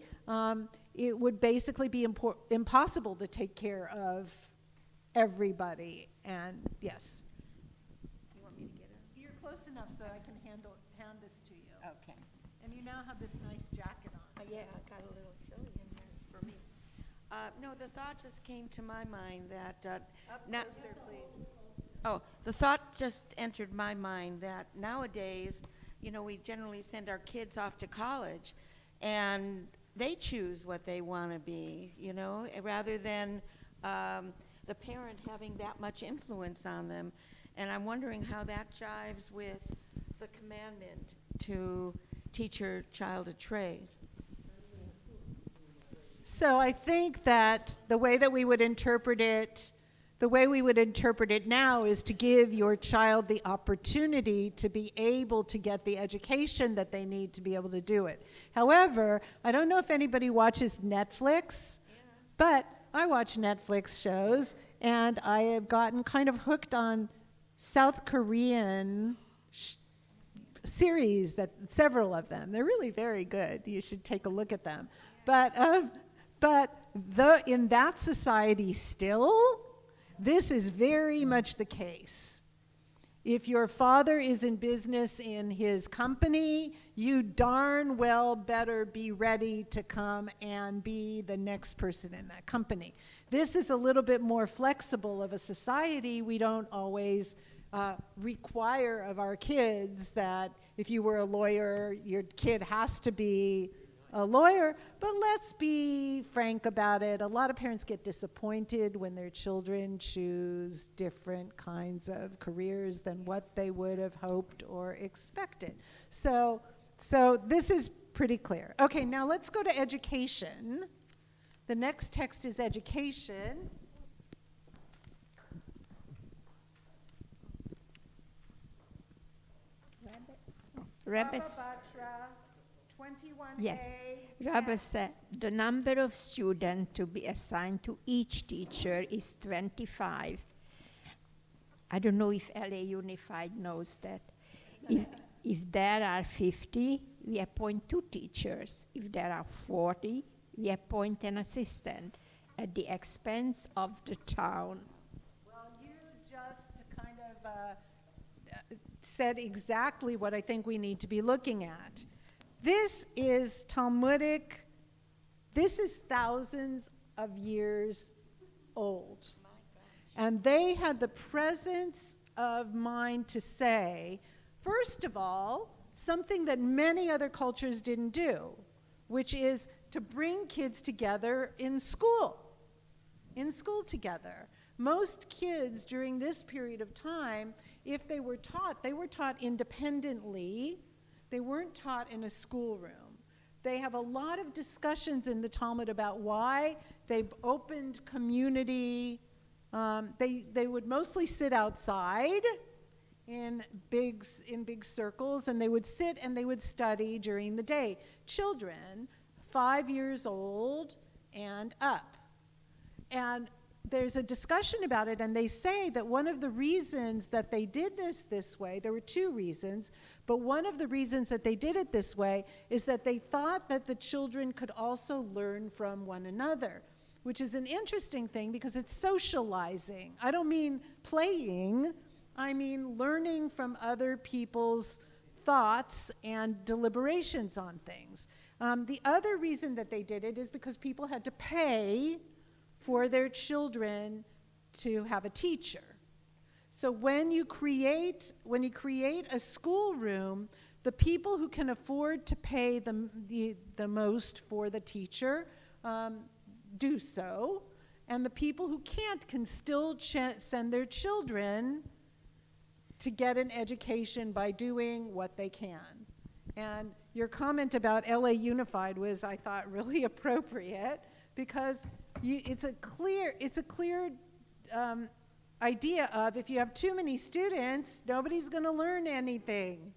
it would basically be impossible to take care of everybody. And yes. You want me to get it? You're close enough so I can hand this to you. Okay. And you now have this nice jacket on. Yeah, I got a little chilly in here for me. No, the thought just came to my mind that now. Closer, please. Oh, the thought just entered my mind that nowadays, we generally send our kids off to college, and they choose what they want to be, rather than the parent having that much influence on them. And I'm wondering how that jives with the commandment to teach your child a trade. So I think that the way we would interpret it now is to give your child the opportunity to be able to get the education that they need to be able to do it. However, I don't know if anybody watches Netflix, but I watch Netflix shows, and I have gotten kind of hooked on South Korean series, several of them. They're really very good. You should take a look at them. But in that society still, this is very much the case. If your father is in business in his company, you darn well better be ready to come and be the next person in that company. This is a little bit more flexible of a society. We don't always require of our kids that if you were a lawyer, your kid has to be a lawyer, but let's be frank about it. A lot of parents get disappointed when their children choose different kinds of careers than what they would have hoped or expected. So this is pretty clear. Okay, now let's go to education. The next text is education. Rebbe, Batra, 21A. yeah. Rebbe said the number of students to be assigned to each teacher is 25. I don't know if LA Unified knows that. If there are 50, we appoint 2 teachers. If there are 40, we appoint an assistant at the expense of the town. Well, you just kind of said exactly what I think we need to be looking at. This is Talmudic. This is thousands of years old. And they had the presence of mind to say, first of all, something that many other cultures didn't do, which is to bring kids together in school together. Most kids during this period of time, if they were taught independently. They weren't taught in a schoolroom. They have a lot of discussions in the Talmud about why they opened community. They would mostly sit outside in big circles, and they would sit and they would study during the day. Children 5 years old and up. And there's a discussion about it, and they say that one of the reasons that they did this way, there were two reasons, but one of the reasons that they did it this way is that they thought that the children could also learn from one another, which is an interesting thing because it's socializing. I don't mean playing, I mean learning from other people's thoughts and deliberations on things. The other reason that they did it is because people had to pay for their children to have a teacher. So when you create a schoolroom, the people who can afford to pay the most for the teacher do so, and the people who can't can still send their children to get an education by doing what they can. And your comment about LA Unified was, I thought, really appropriate, because it's a clear idea of if you have too many students, nobody's going to learn anything.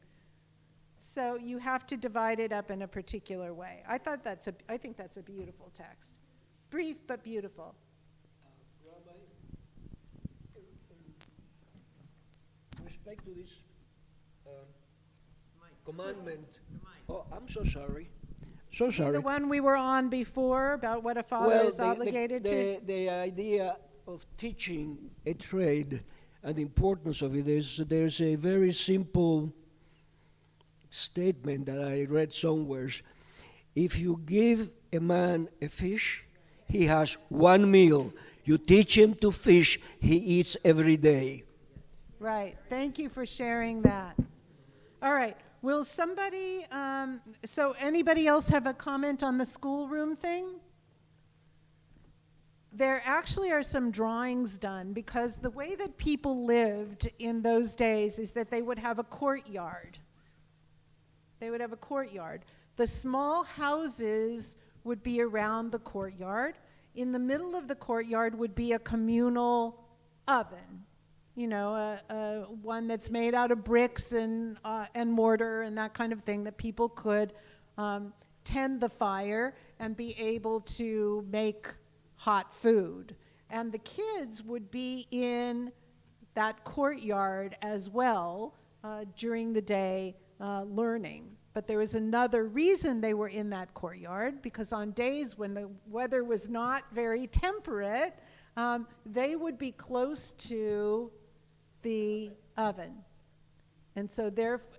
So you have to divide it up in a particular way. I think that's a beautiful text. Brief but beautiful. Rabbi, in respect to this commandment, oh, I'm so sorry. So sorry. The one we were on before about what a father is obligated to. The idea of teaching a trade and the importance of it, there's a very simple statement that I read somewhere. If you give a man a fish, he has one meal. You teach him to fish, he eats every day. Right. Thank you for sharing that. All right. Will somebody, so anybody else have a comment on the schoolroom thing? There actually are some drawings done, because the way that people lived in those days is that they would have a courtyard. They would have a courtyard. The small houses would be around the courtyard. In the middle of the courtyard would be a communal oven. You know, one that's made out of bricks and mortar and that kind of thing, that people could tend the fire and be able to make hot food. And the kids would be in that courtyard as well during the day learning. But there was another reason they were in that courtyard, because on days when the weather was not very temperate, they would be close to the oven. And so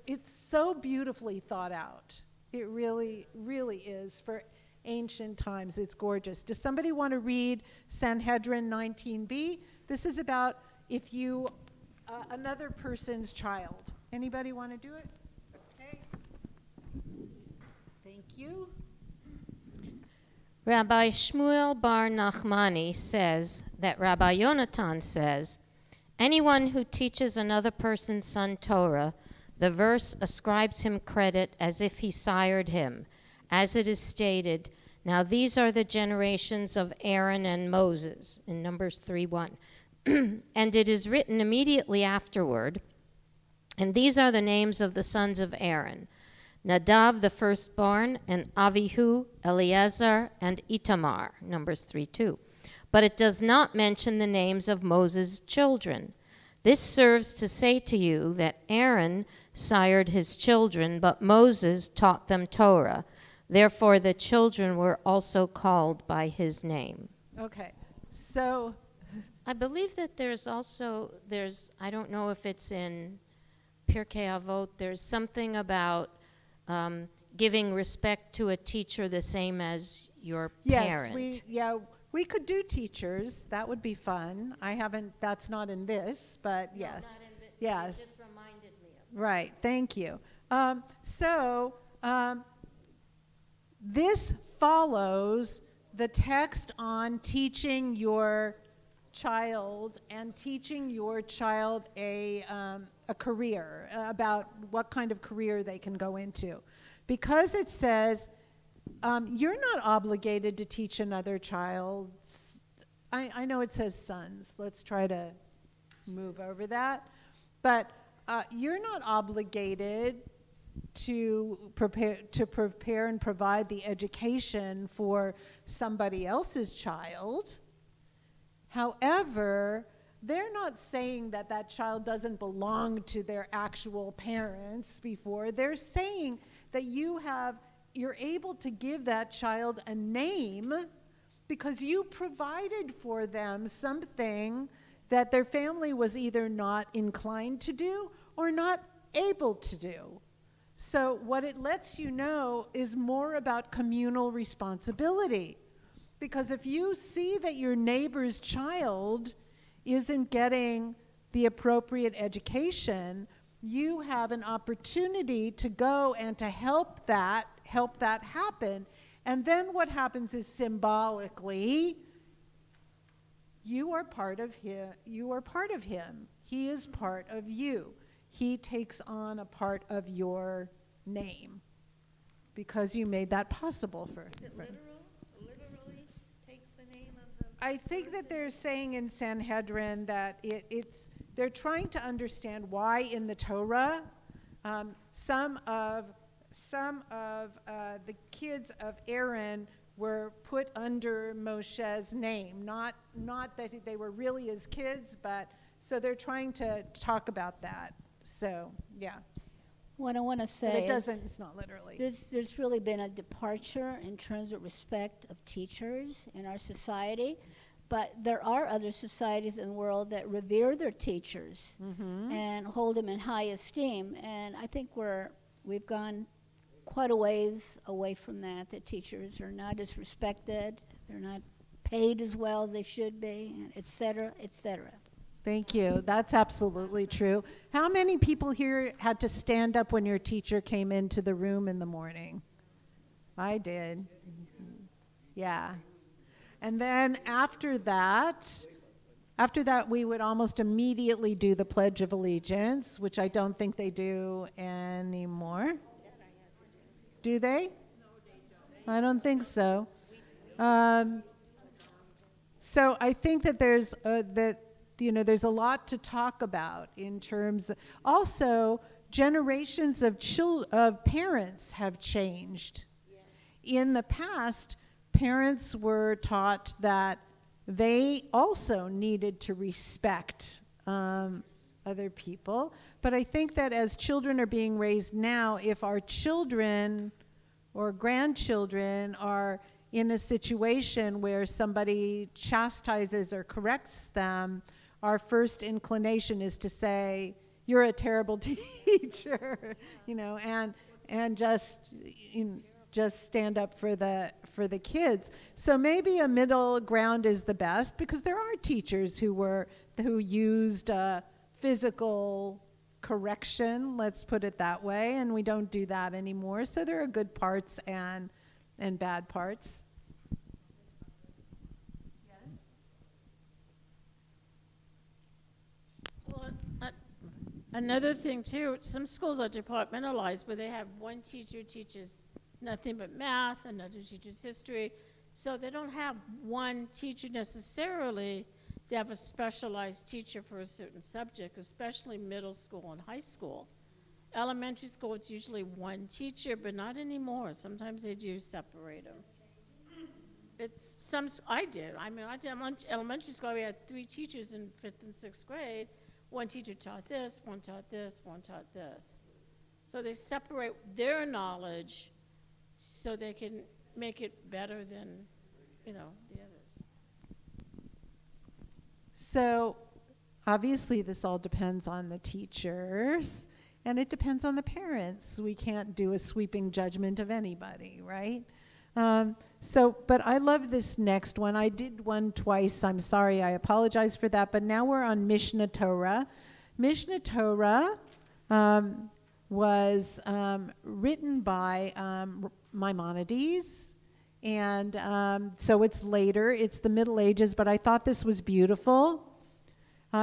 it's so beautifully thought out. It really, really is. For ancient times, it's gorgeous. Does somebody want to read Sanhedrin 19b? This is about if you, another person's child. Anybody want to do it? Okay. Thank you. Rabbi Shmuel Bar Nachmani says that Rabbi Yonatan says, anyone who teaches another person's son Torah, the verse ascribes him credit as if he sired him. As it is stated, now these are the generations of Aaron and Moses, in Numbers 3:1. And it is written immediately afterward, and these are the names of the sons of Aaron, Nadav the firstborn, and Avihu, Eleazar, and Itamar, Numbers 3:2. But it does not mention the names of Moses' children. This serves to say to you that Aaron sired his children, but Moses taught them Torah. Therefore, the children were also called by his name. Okay, so I believe that there's, I don't know if it's in Pirkei Avot, there's something about giving respect to a teacher the same as your parent. Yes, we could do teachers. That would be fun. That's not in this, but No, yes. not in Yes. It just reminded me of Right, thank you. This follows the text on teaching your child and teaching your child a career, about what kind of career they can go into. Because it says, you're not obligated to teach another child. I know it says sons. Let's try to move over that. But you're not obligated to prepare and provide the education for somebody else's child. However, they're not saying that that child doesn't belong to their actual parents before. They're saying that you're able to give that child a name because you provided for them something that their family was either not inclined to do or not able to do. So what it lets you know is more about communal responsibility. Because if you see that your neighbor's child isn't getting the appropriate education, you have an opportunity to go and to help that happen. And then what happens is symbolically, you are part of him. You are part of him. He is part of you. He takes on a part of your name because you made that possible for him. Literally takes the name of the I think that they're saying in Sanhedrin that they're trying to understand why in the Torah some of the kids of Aaron were put under Moshe's name, not that they were really his kids, but so they're trying to talk about that. So yeah. What I want to But say it's not literally. there's really been a departure in terms of respect of teachers in our society, but there are other societies in the world that revere their teachers and hold them in high esteem, and I think we've gone quite a ways away from that. The teachers are not as respected, they're not paid as well as they should be, et cetera, et cetera. Thank you. That's absolutely true. How many people here had to stand up when your teacher came into the room in the morning? I did. Yeah. And then after that, we would almost immediately do the Pledge of Allegiance, which I don't think they do anymore. Do they? I don't think so. So I think that there's there's a lot to talk about in terms of, also generations of parents have changed. In the past, parents were taught that they also needed to respect other people. But I think that as children are being raised now, if our children or grandchildren are in a situation where somebody chastises or corrects them, our first inclination is to say, "You're a terrible teacher," and just stand up for the kids. So maybe a middle ground is the best, because there are teachers who used physical correction, let's put it that way, and we don't do that anymore. So there are good parts and bad parts. Well, another thing too, some schools are departmentalized where they have one teacher teaches nothing but math, another teaches history. So they don't have one teacher necessarily. They have a specialized teacher for a certain subject, especially middle school and high school. Elementary school, it's usually one teacher, but not anymore. Sometimes they do separate them. I did elementary school. We had 3 teachers in 5th and 6th grade. One teacher taught this, one taught this, one taught this. So they separate their knowledge so they can make it better than, the others. So obviously this all depends on the teachers, and it depends on the parents. We can't do a sweeping judgment of anybody, right? But I love this next one. I did one twice. I'm sorry, I apologize for that. But now we're on Mishneh Torah. Mishneh Torah was written by Maimonides. And so it's later. It's the Middle Ages. But I thought this was beautiful.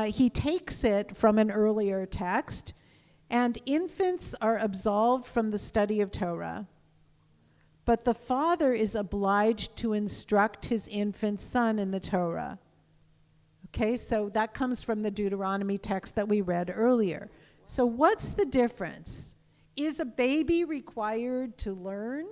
He takes it from an earlier text. And infants are absolved from the study of Torah. But the father is obliged to instruct his infant son in the Torah. Okay, so that comes from the Deuteronomy text that we read earlier. So what's the difference? Is a baby required to learn?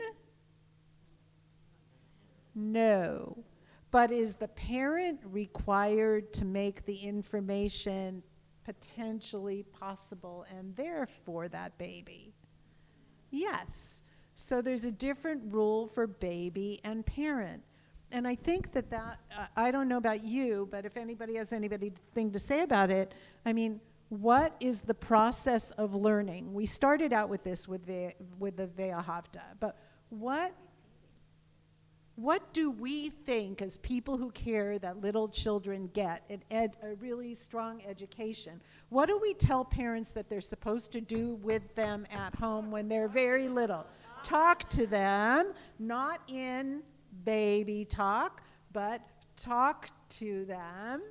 No. But is the parent required to make the information potentially possible and there for that baby? Yes. So there's a different rule for baby and parent. And I think that I don't know about you, but if anybody has anything to say about it, I mean, what is the process of learning? We started out with this with the Ve'ahavta, but what do we think as people who care that little children get a really strong education? What do we tell parents that they're supposed to do with them at home when they're very little? Talk to them, not in baby talk, but talk to them.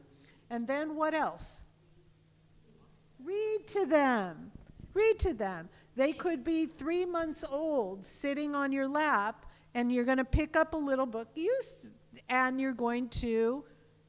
And then what else? Read to them. Read to them. They could be 3 months old sitting on your lap, and you're going to pick up a little book and you're going to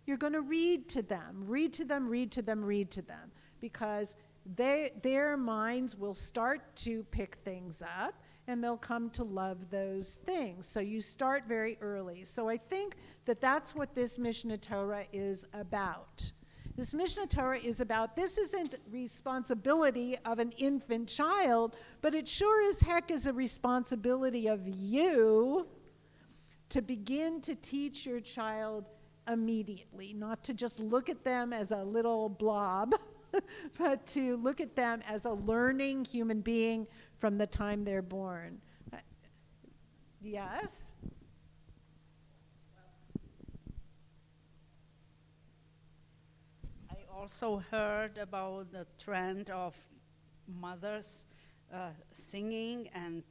read to them. Read to them, read to them, read to them. Because their minds will start to pick things up, and they'll come to love those things. So you start very early. So I think that that's what this Mishneh Torah is about. This Mishneh Torah is about, this isn't responsibility of an infant child, but it sure as heck is a responsibility of you to begin to teach your child immediately, not to just look at them as a little blob, but to look at them as a learning human being from the time they're born. Yes? I also heard about the trend of mothers singing and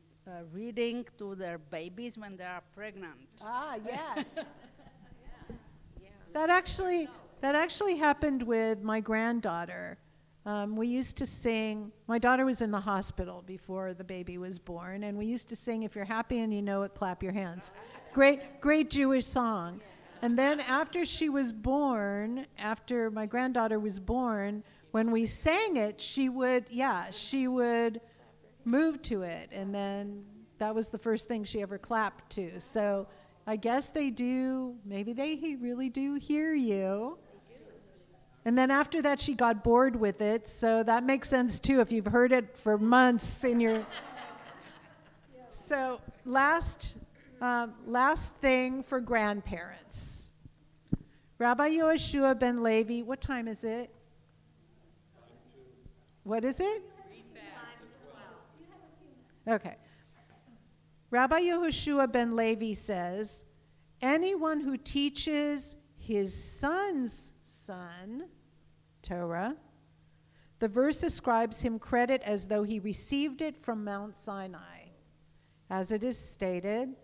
reading to their babies when they are pregnant. Ah, yes. That actually happened with my granddaughter. We used to sing, my daughter was in the hospital before the baby was born, and we used to sing, "If you're happy and you know it, clap your hands." Great Jewish song. And then after she was born, after my granddaughter was born, when we sang it, she would move to it, and then that was the first thing she ever clapped to. So I guess they do, maybe they really do hear you. And then after that, she got bored with it, so that makes sense too if you've heard it for months in your... So last thing for grandparents. Rabbi Yehoshua ben Levi, what time is it? What is it? Okay. Rabbi Yehoshua ben Levi says, anyone who teaches his son's son Torah, the verse ascribes him credit as though he received it from Mount Sinai. As it is stated,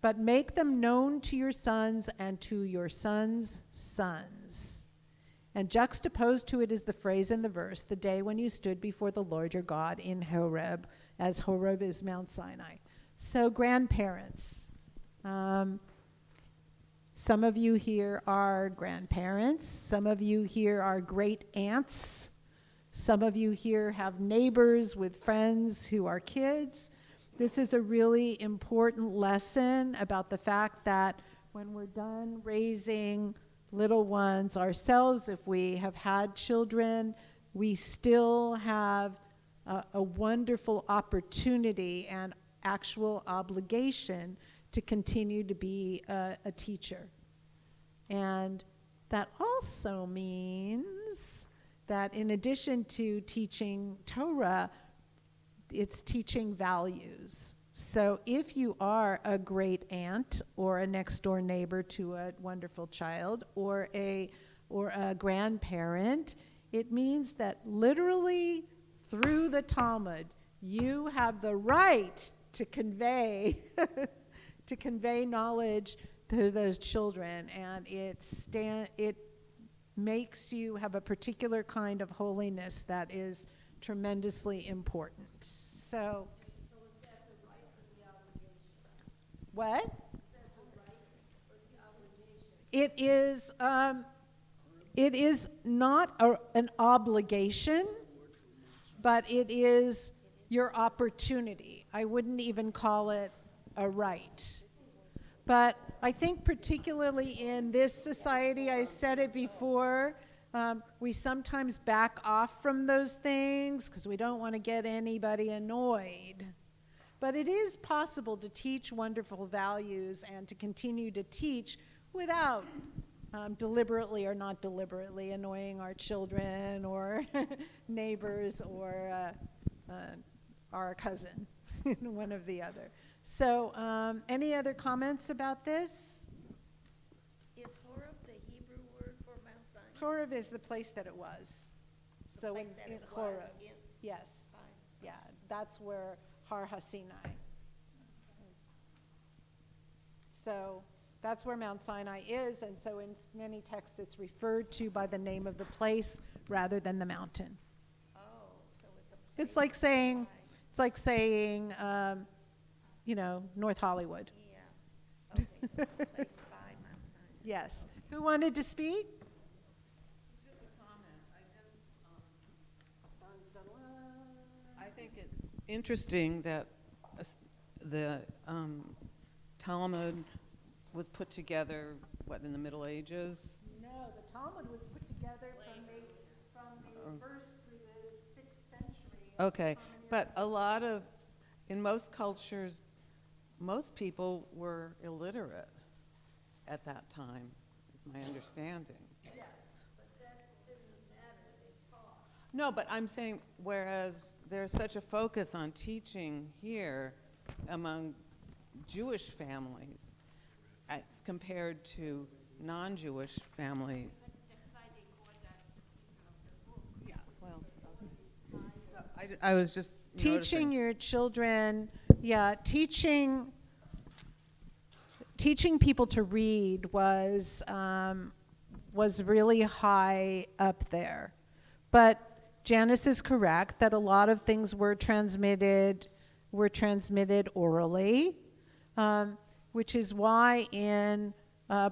but make them known to your sons and to your sons' sons. And juxtaposed to it is the phrase in the verse, the day when you stood before the Lord your God in Horeb, as Horeb is Mount Sinai. So grandparents, some of you here are grandparents. Some of you here are great aunts. Some of you here have neighbors with friends who are kids. This is a really important lesson about the fact that when we're done raising little ones ourselves, if we have had children, we still have a wonderful opportunity and actual obligation to continue to be a teacher. And that also means that in addition to teaching Torah, it's teaching values. So if you are a great aunt or a next door neighbor to a wonderful child or a grandparent, it means that literally through the Talmud, you have the right to convey knowledge to those children, and it makes you have a particular kind of holiness that is tremendously important. So is that the right or the obligation? What? Is that the right or the obligation? It is not an obligation, but it is your opportunity. I wouldn't even call it a right. But I think particularly in this society, I said it before, we sometimes back off from those things because we don't want to get anybody annoyed. But it is possible to teach wonderful values and to continue to teach without deliberately or not deliberately annoying our children or neighbors or our cousin, one of the other. So any other comments about this? Is Horeb the Hebrew word for Mount Sinai? Horeb is the place that it was. So place in that it was Horeb, in yes. Sinai. Yeah, that's where Har HaSinai is. So that's where Mount Sinai is, and so in many texts it's referred to by the name of the place rather than the mountain. Oh, so it's a place. It's like saying, you know, North Hollywood. Yeah. Okay, so it's a place by Mount Sinai. Yes. Who wanted to speak? It's just a comment. I think it's interesting that the Talmud was put together, what, in the Middle Ages? No, the Talmud was put together from the first through the 6th century. Okay, but a lot of, in most cultures, most people were illiterate at that time, is my understanding. Yes, but that didn't matter, they taught. No, but I'm saying, whereas there's such a focus on teaching here among Jewish families as compared to non-Jewish families. That's why they called us the people of the book. Yeah, well, so I was just Teaching noticing. your children, yeah, teaching people to read was really high up there. But Janice is correct that a lot of things were transmitted orally, which is why in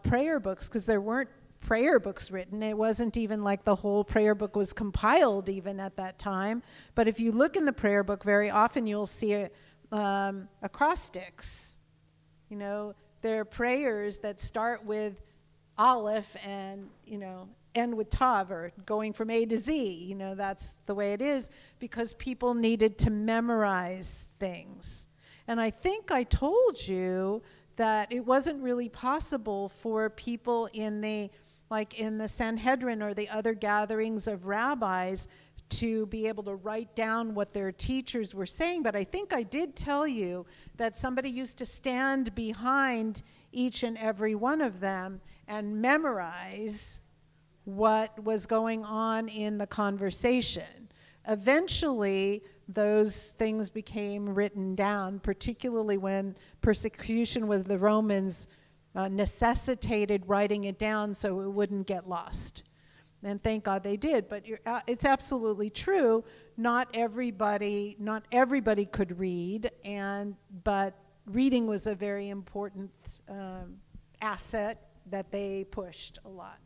prayer books, because there weren't prayer books written, it wasn't even like the whole prayer book was compiled even at that time. But if you look in the prayer book, very often you'll see acrostics. You know, there are prayers that start with Aleph and, you know, end with Tav, or going from A to Z. You know, that's the way it is because people needed to memorize things. And I think I told you that it wasn't really possible for people in the Sanhedrin or the other gatherings of rabbis to be able to write down what their teachers were saying. But I think I did tell you that somebody used to stand behind each and every one of them and memorize what was going on in the conversation. Eventually, those things became written down, particularly when persecution with the Romans necessitated writing it down so it wouldn't get lost. And thank God they did. But it's absolutely true. Not everybody could read, but reading was a very important asset that they pushed a lot.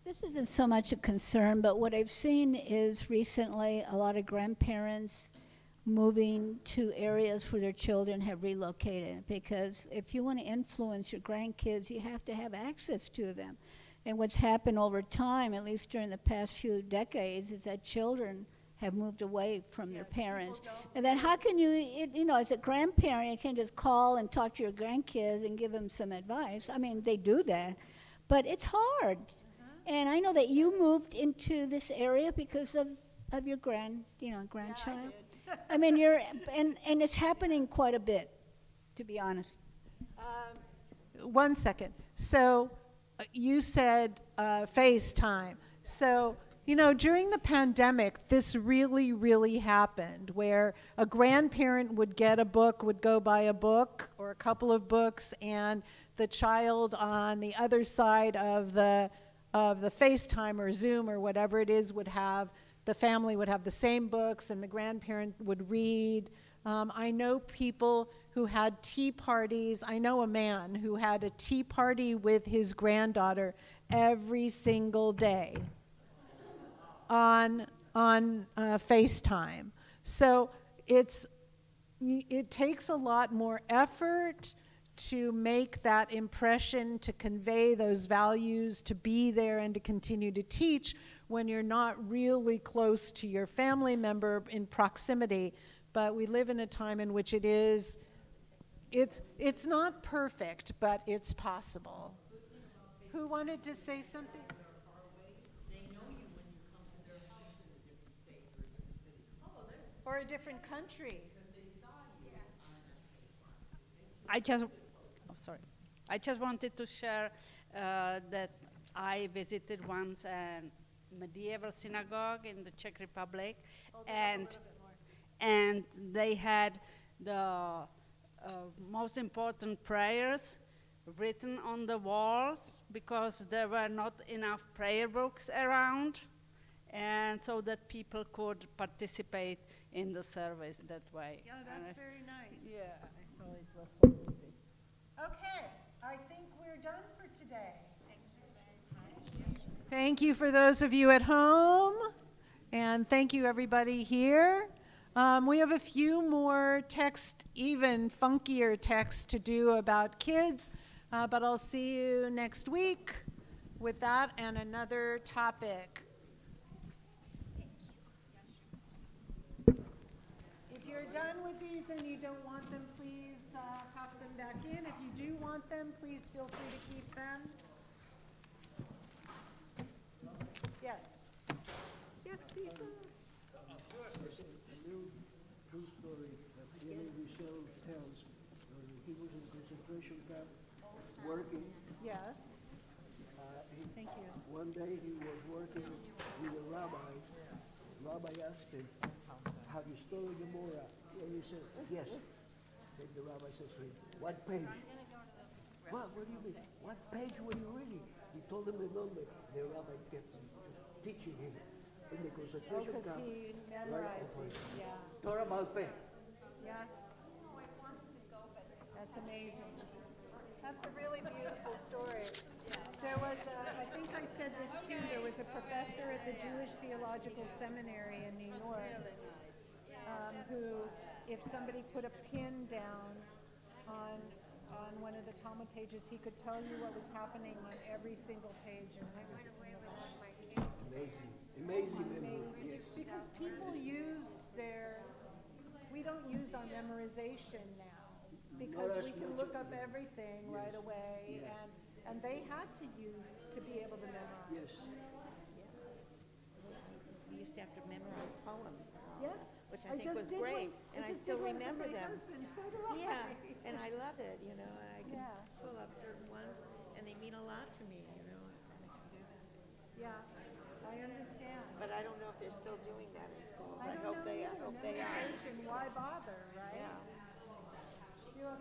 This isn't so much a concern, but what I've seen is recently a lot of grandparents moving to areas where their children have relocated, because if you want to influence your grandkids, you have to have access to them. And what's happened over time, at least during the past few decades, is that children have moved away from their parents. And then how can you know, as a grandparent, you can't just call and talk to your grandkids and give them some advice. I mean, they do that, but it's hard. And I know that you moved into this area because of your grandchild. Yeah, I mean, and it's happening quite a bit, to be honest. 1 second. So you said FaceTime. So, you know, during the pandemic, this really, really happened, where a grandparent would get a book, would go buy a book or a couple of books, and the child on the other side of the FaceTime or Zoom or whatever it is the family would have the same books and the grandparent would read. I know people who had tea parties. I know a man who had a tea party with his granddaughter every single day. on FaceTime. So it takes a lot more effort to make that impression, to convey those values, to be there and to continue to teach when you're not really close to your family member in proximity. But we live in a time in which it's not perfect, but it's possible. Who wanted to say something? Or a different country. I just wanted to share that I visited once a medieval synagogue in the Czech Republic, and they had the most important prayers written on the walls because there were not enough prayer books around, and so that people could participate in the service that way. Yeah, that's very nice. Yeah, I thought it was so good. Okay, I think we're done for today. Thank you for those of you at home, and thank you everybody here. We have a few more even funkier texts to do about kids, but I'll see you next week with that and another topic. If you're done with these and you don't want them, please pass them back in. If you do want them, please feel free to keep them. Yes. Yes, Cecil. A new true story that Elie Wiesel tells. He was in concentration camp working. Yes. Thank you. One day he was working with a rabbi. Rabbi asked him, "Have you studied Gemara?" And he said, "Yes." Then the rabbi says to him, "What page?" What do you mean? What page were you reading? He told him the number. The rabbi kept teaching him in the concentration camp. He memorized it, yeah. Torah Malpeh. Yeah. That's amazing. That's a really beautiful story. There was I think I said this too, there was a professor at the Jewish Theological Seminary in New York who, if somebody put a pin down on one of the Talmud pages, he could tell you what was happening on every single page. And Amazing memory. Yes. Because people used we don't use our memorization now because we can look up everything right away, and they had to be able to memorize. Yes. We used to have to memorize poems. Yes. Which I think was great, and I still remember them. So do I. Yeah, and I love it, you know. I can Yeah. pull up certain ones, and they mean a lot to me, you know. Yeah, I understand. But I don't know if they're still doing that in schools. I I don't hope know they. I either. hope they are. Memorization, why bother, right? Yeah. You're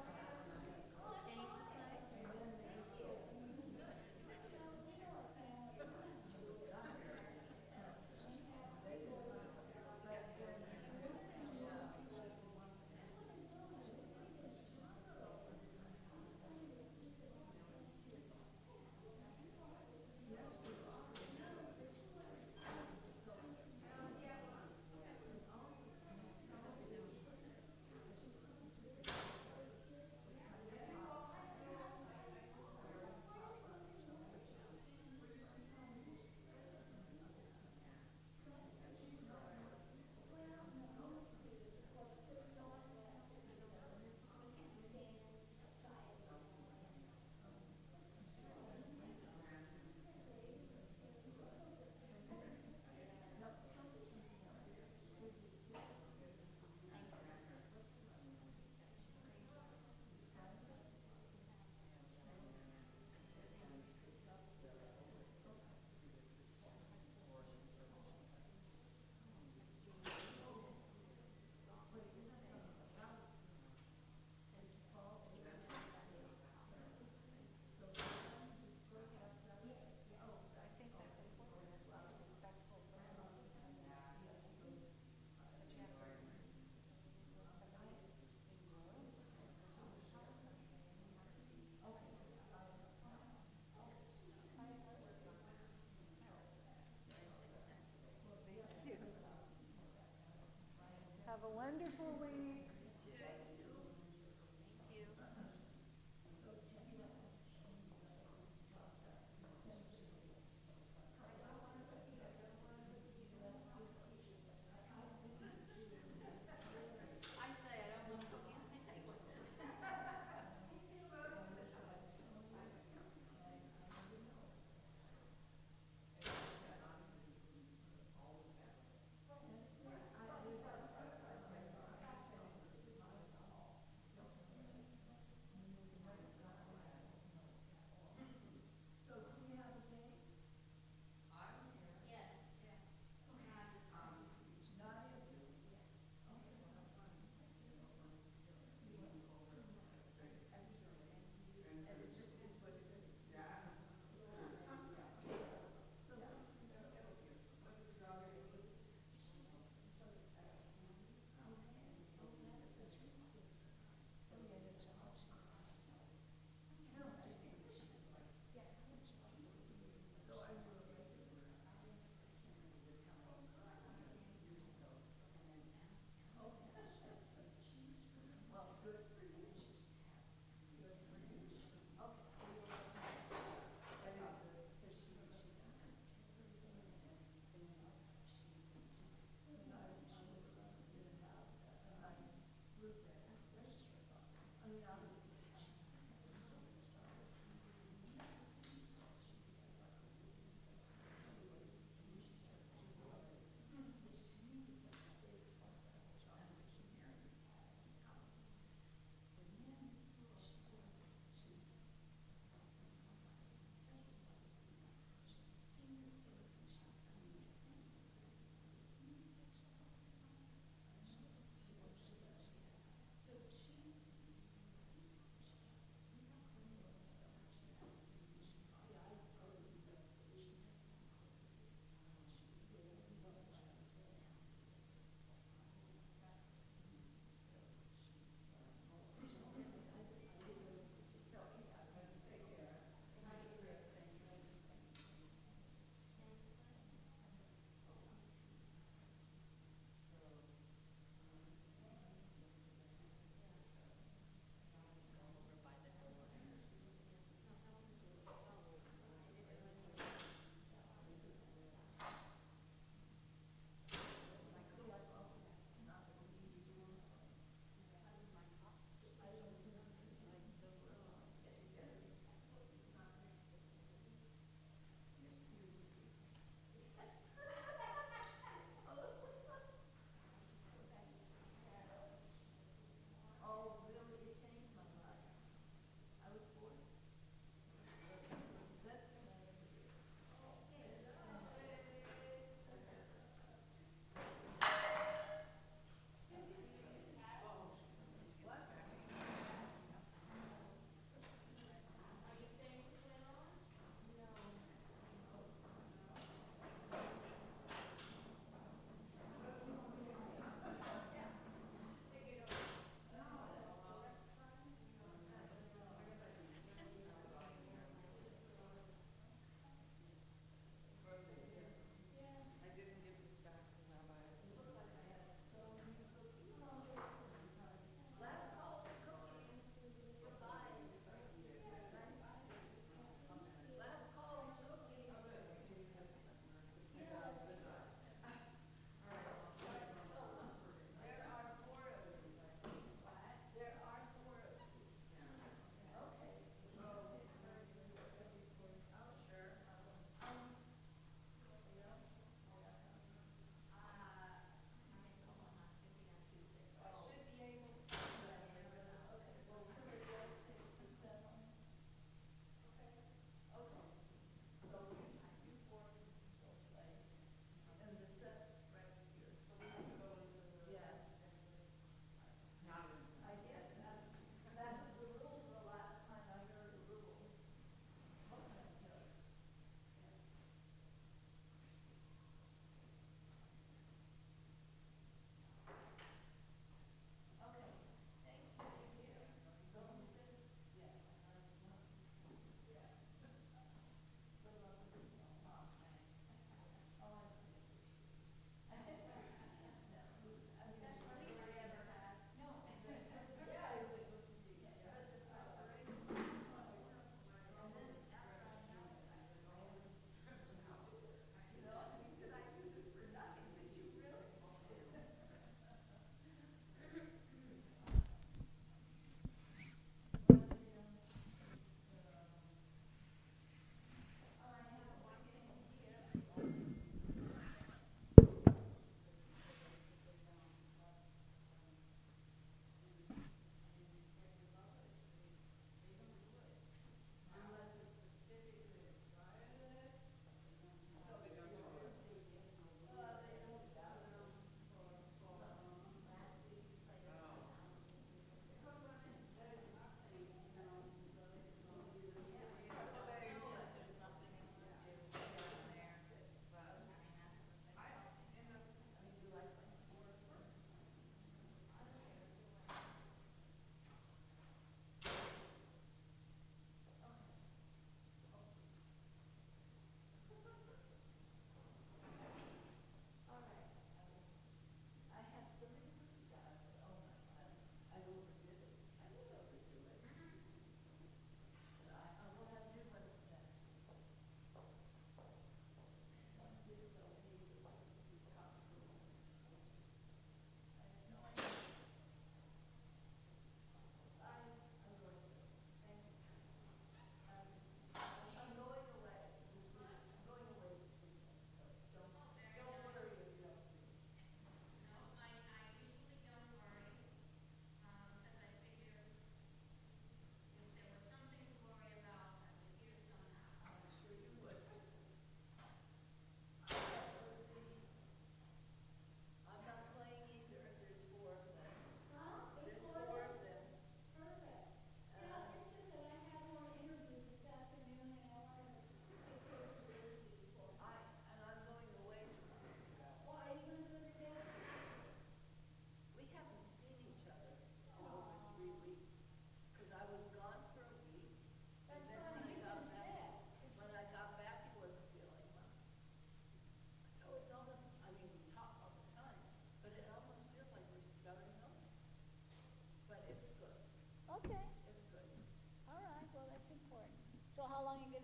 wonderful week.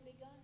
begun?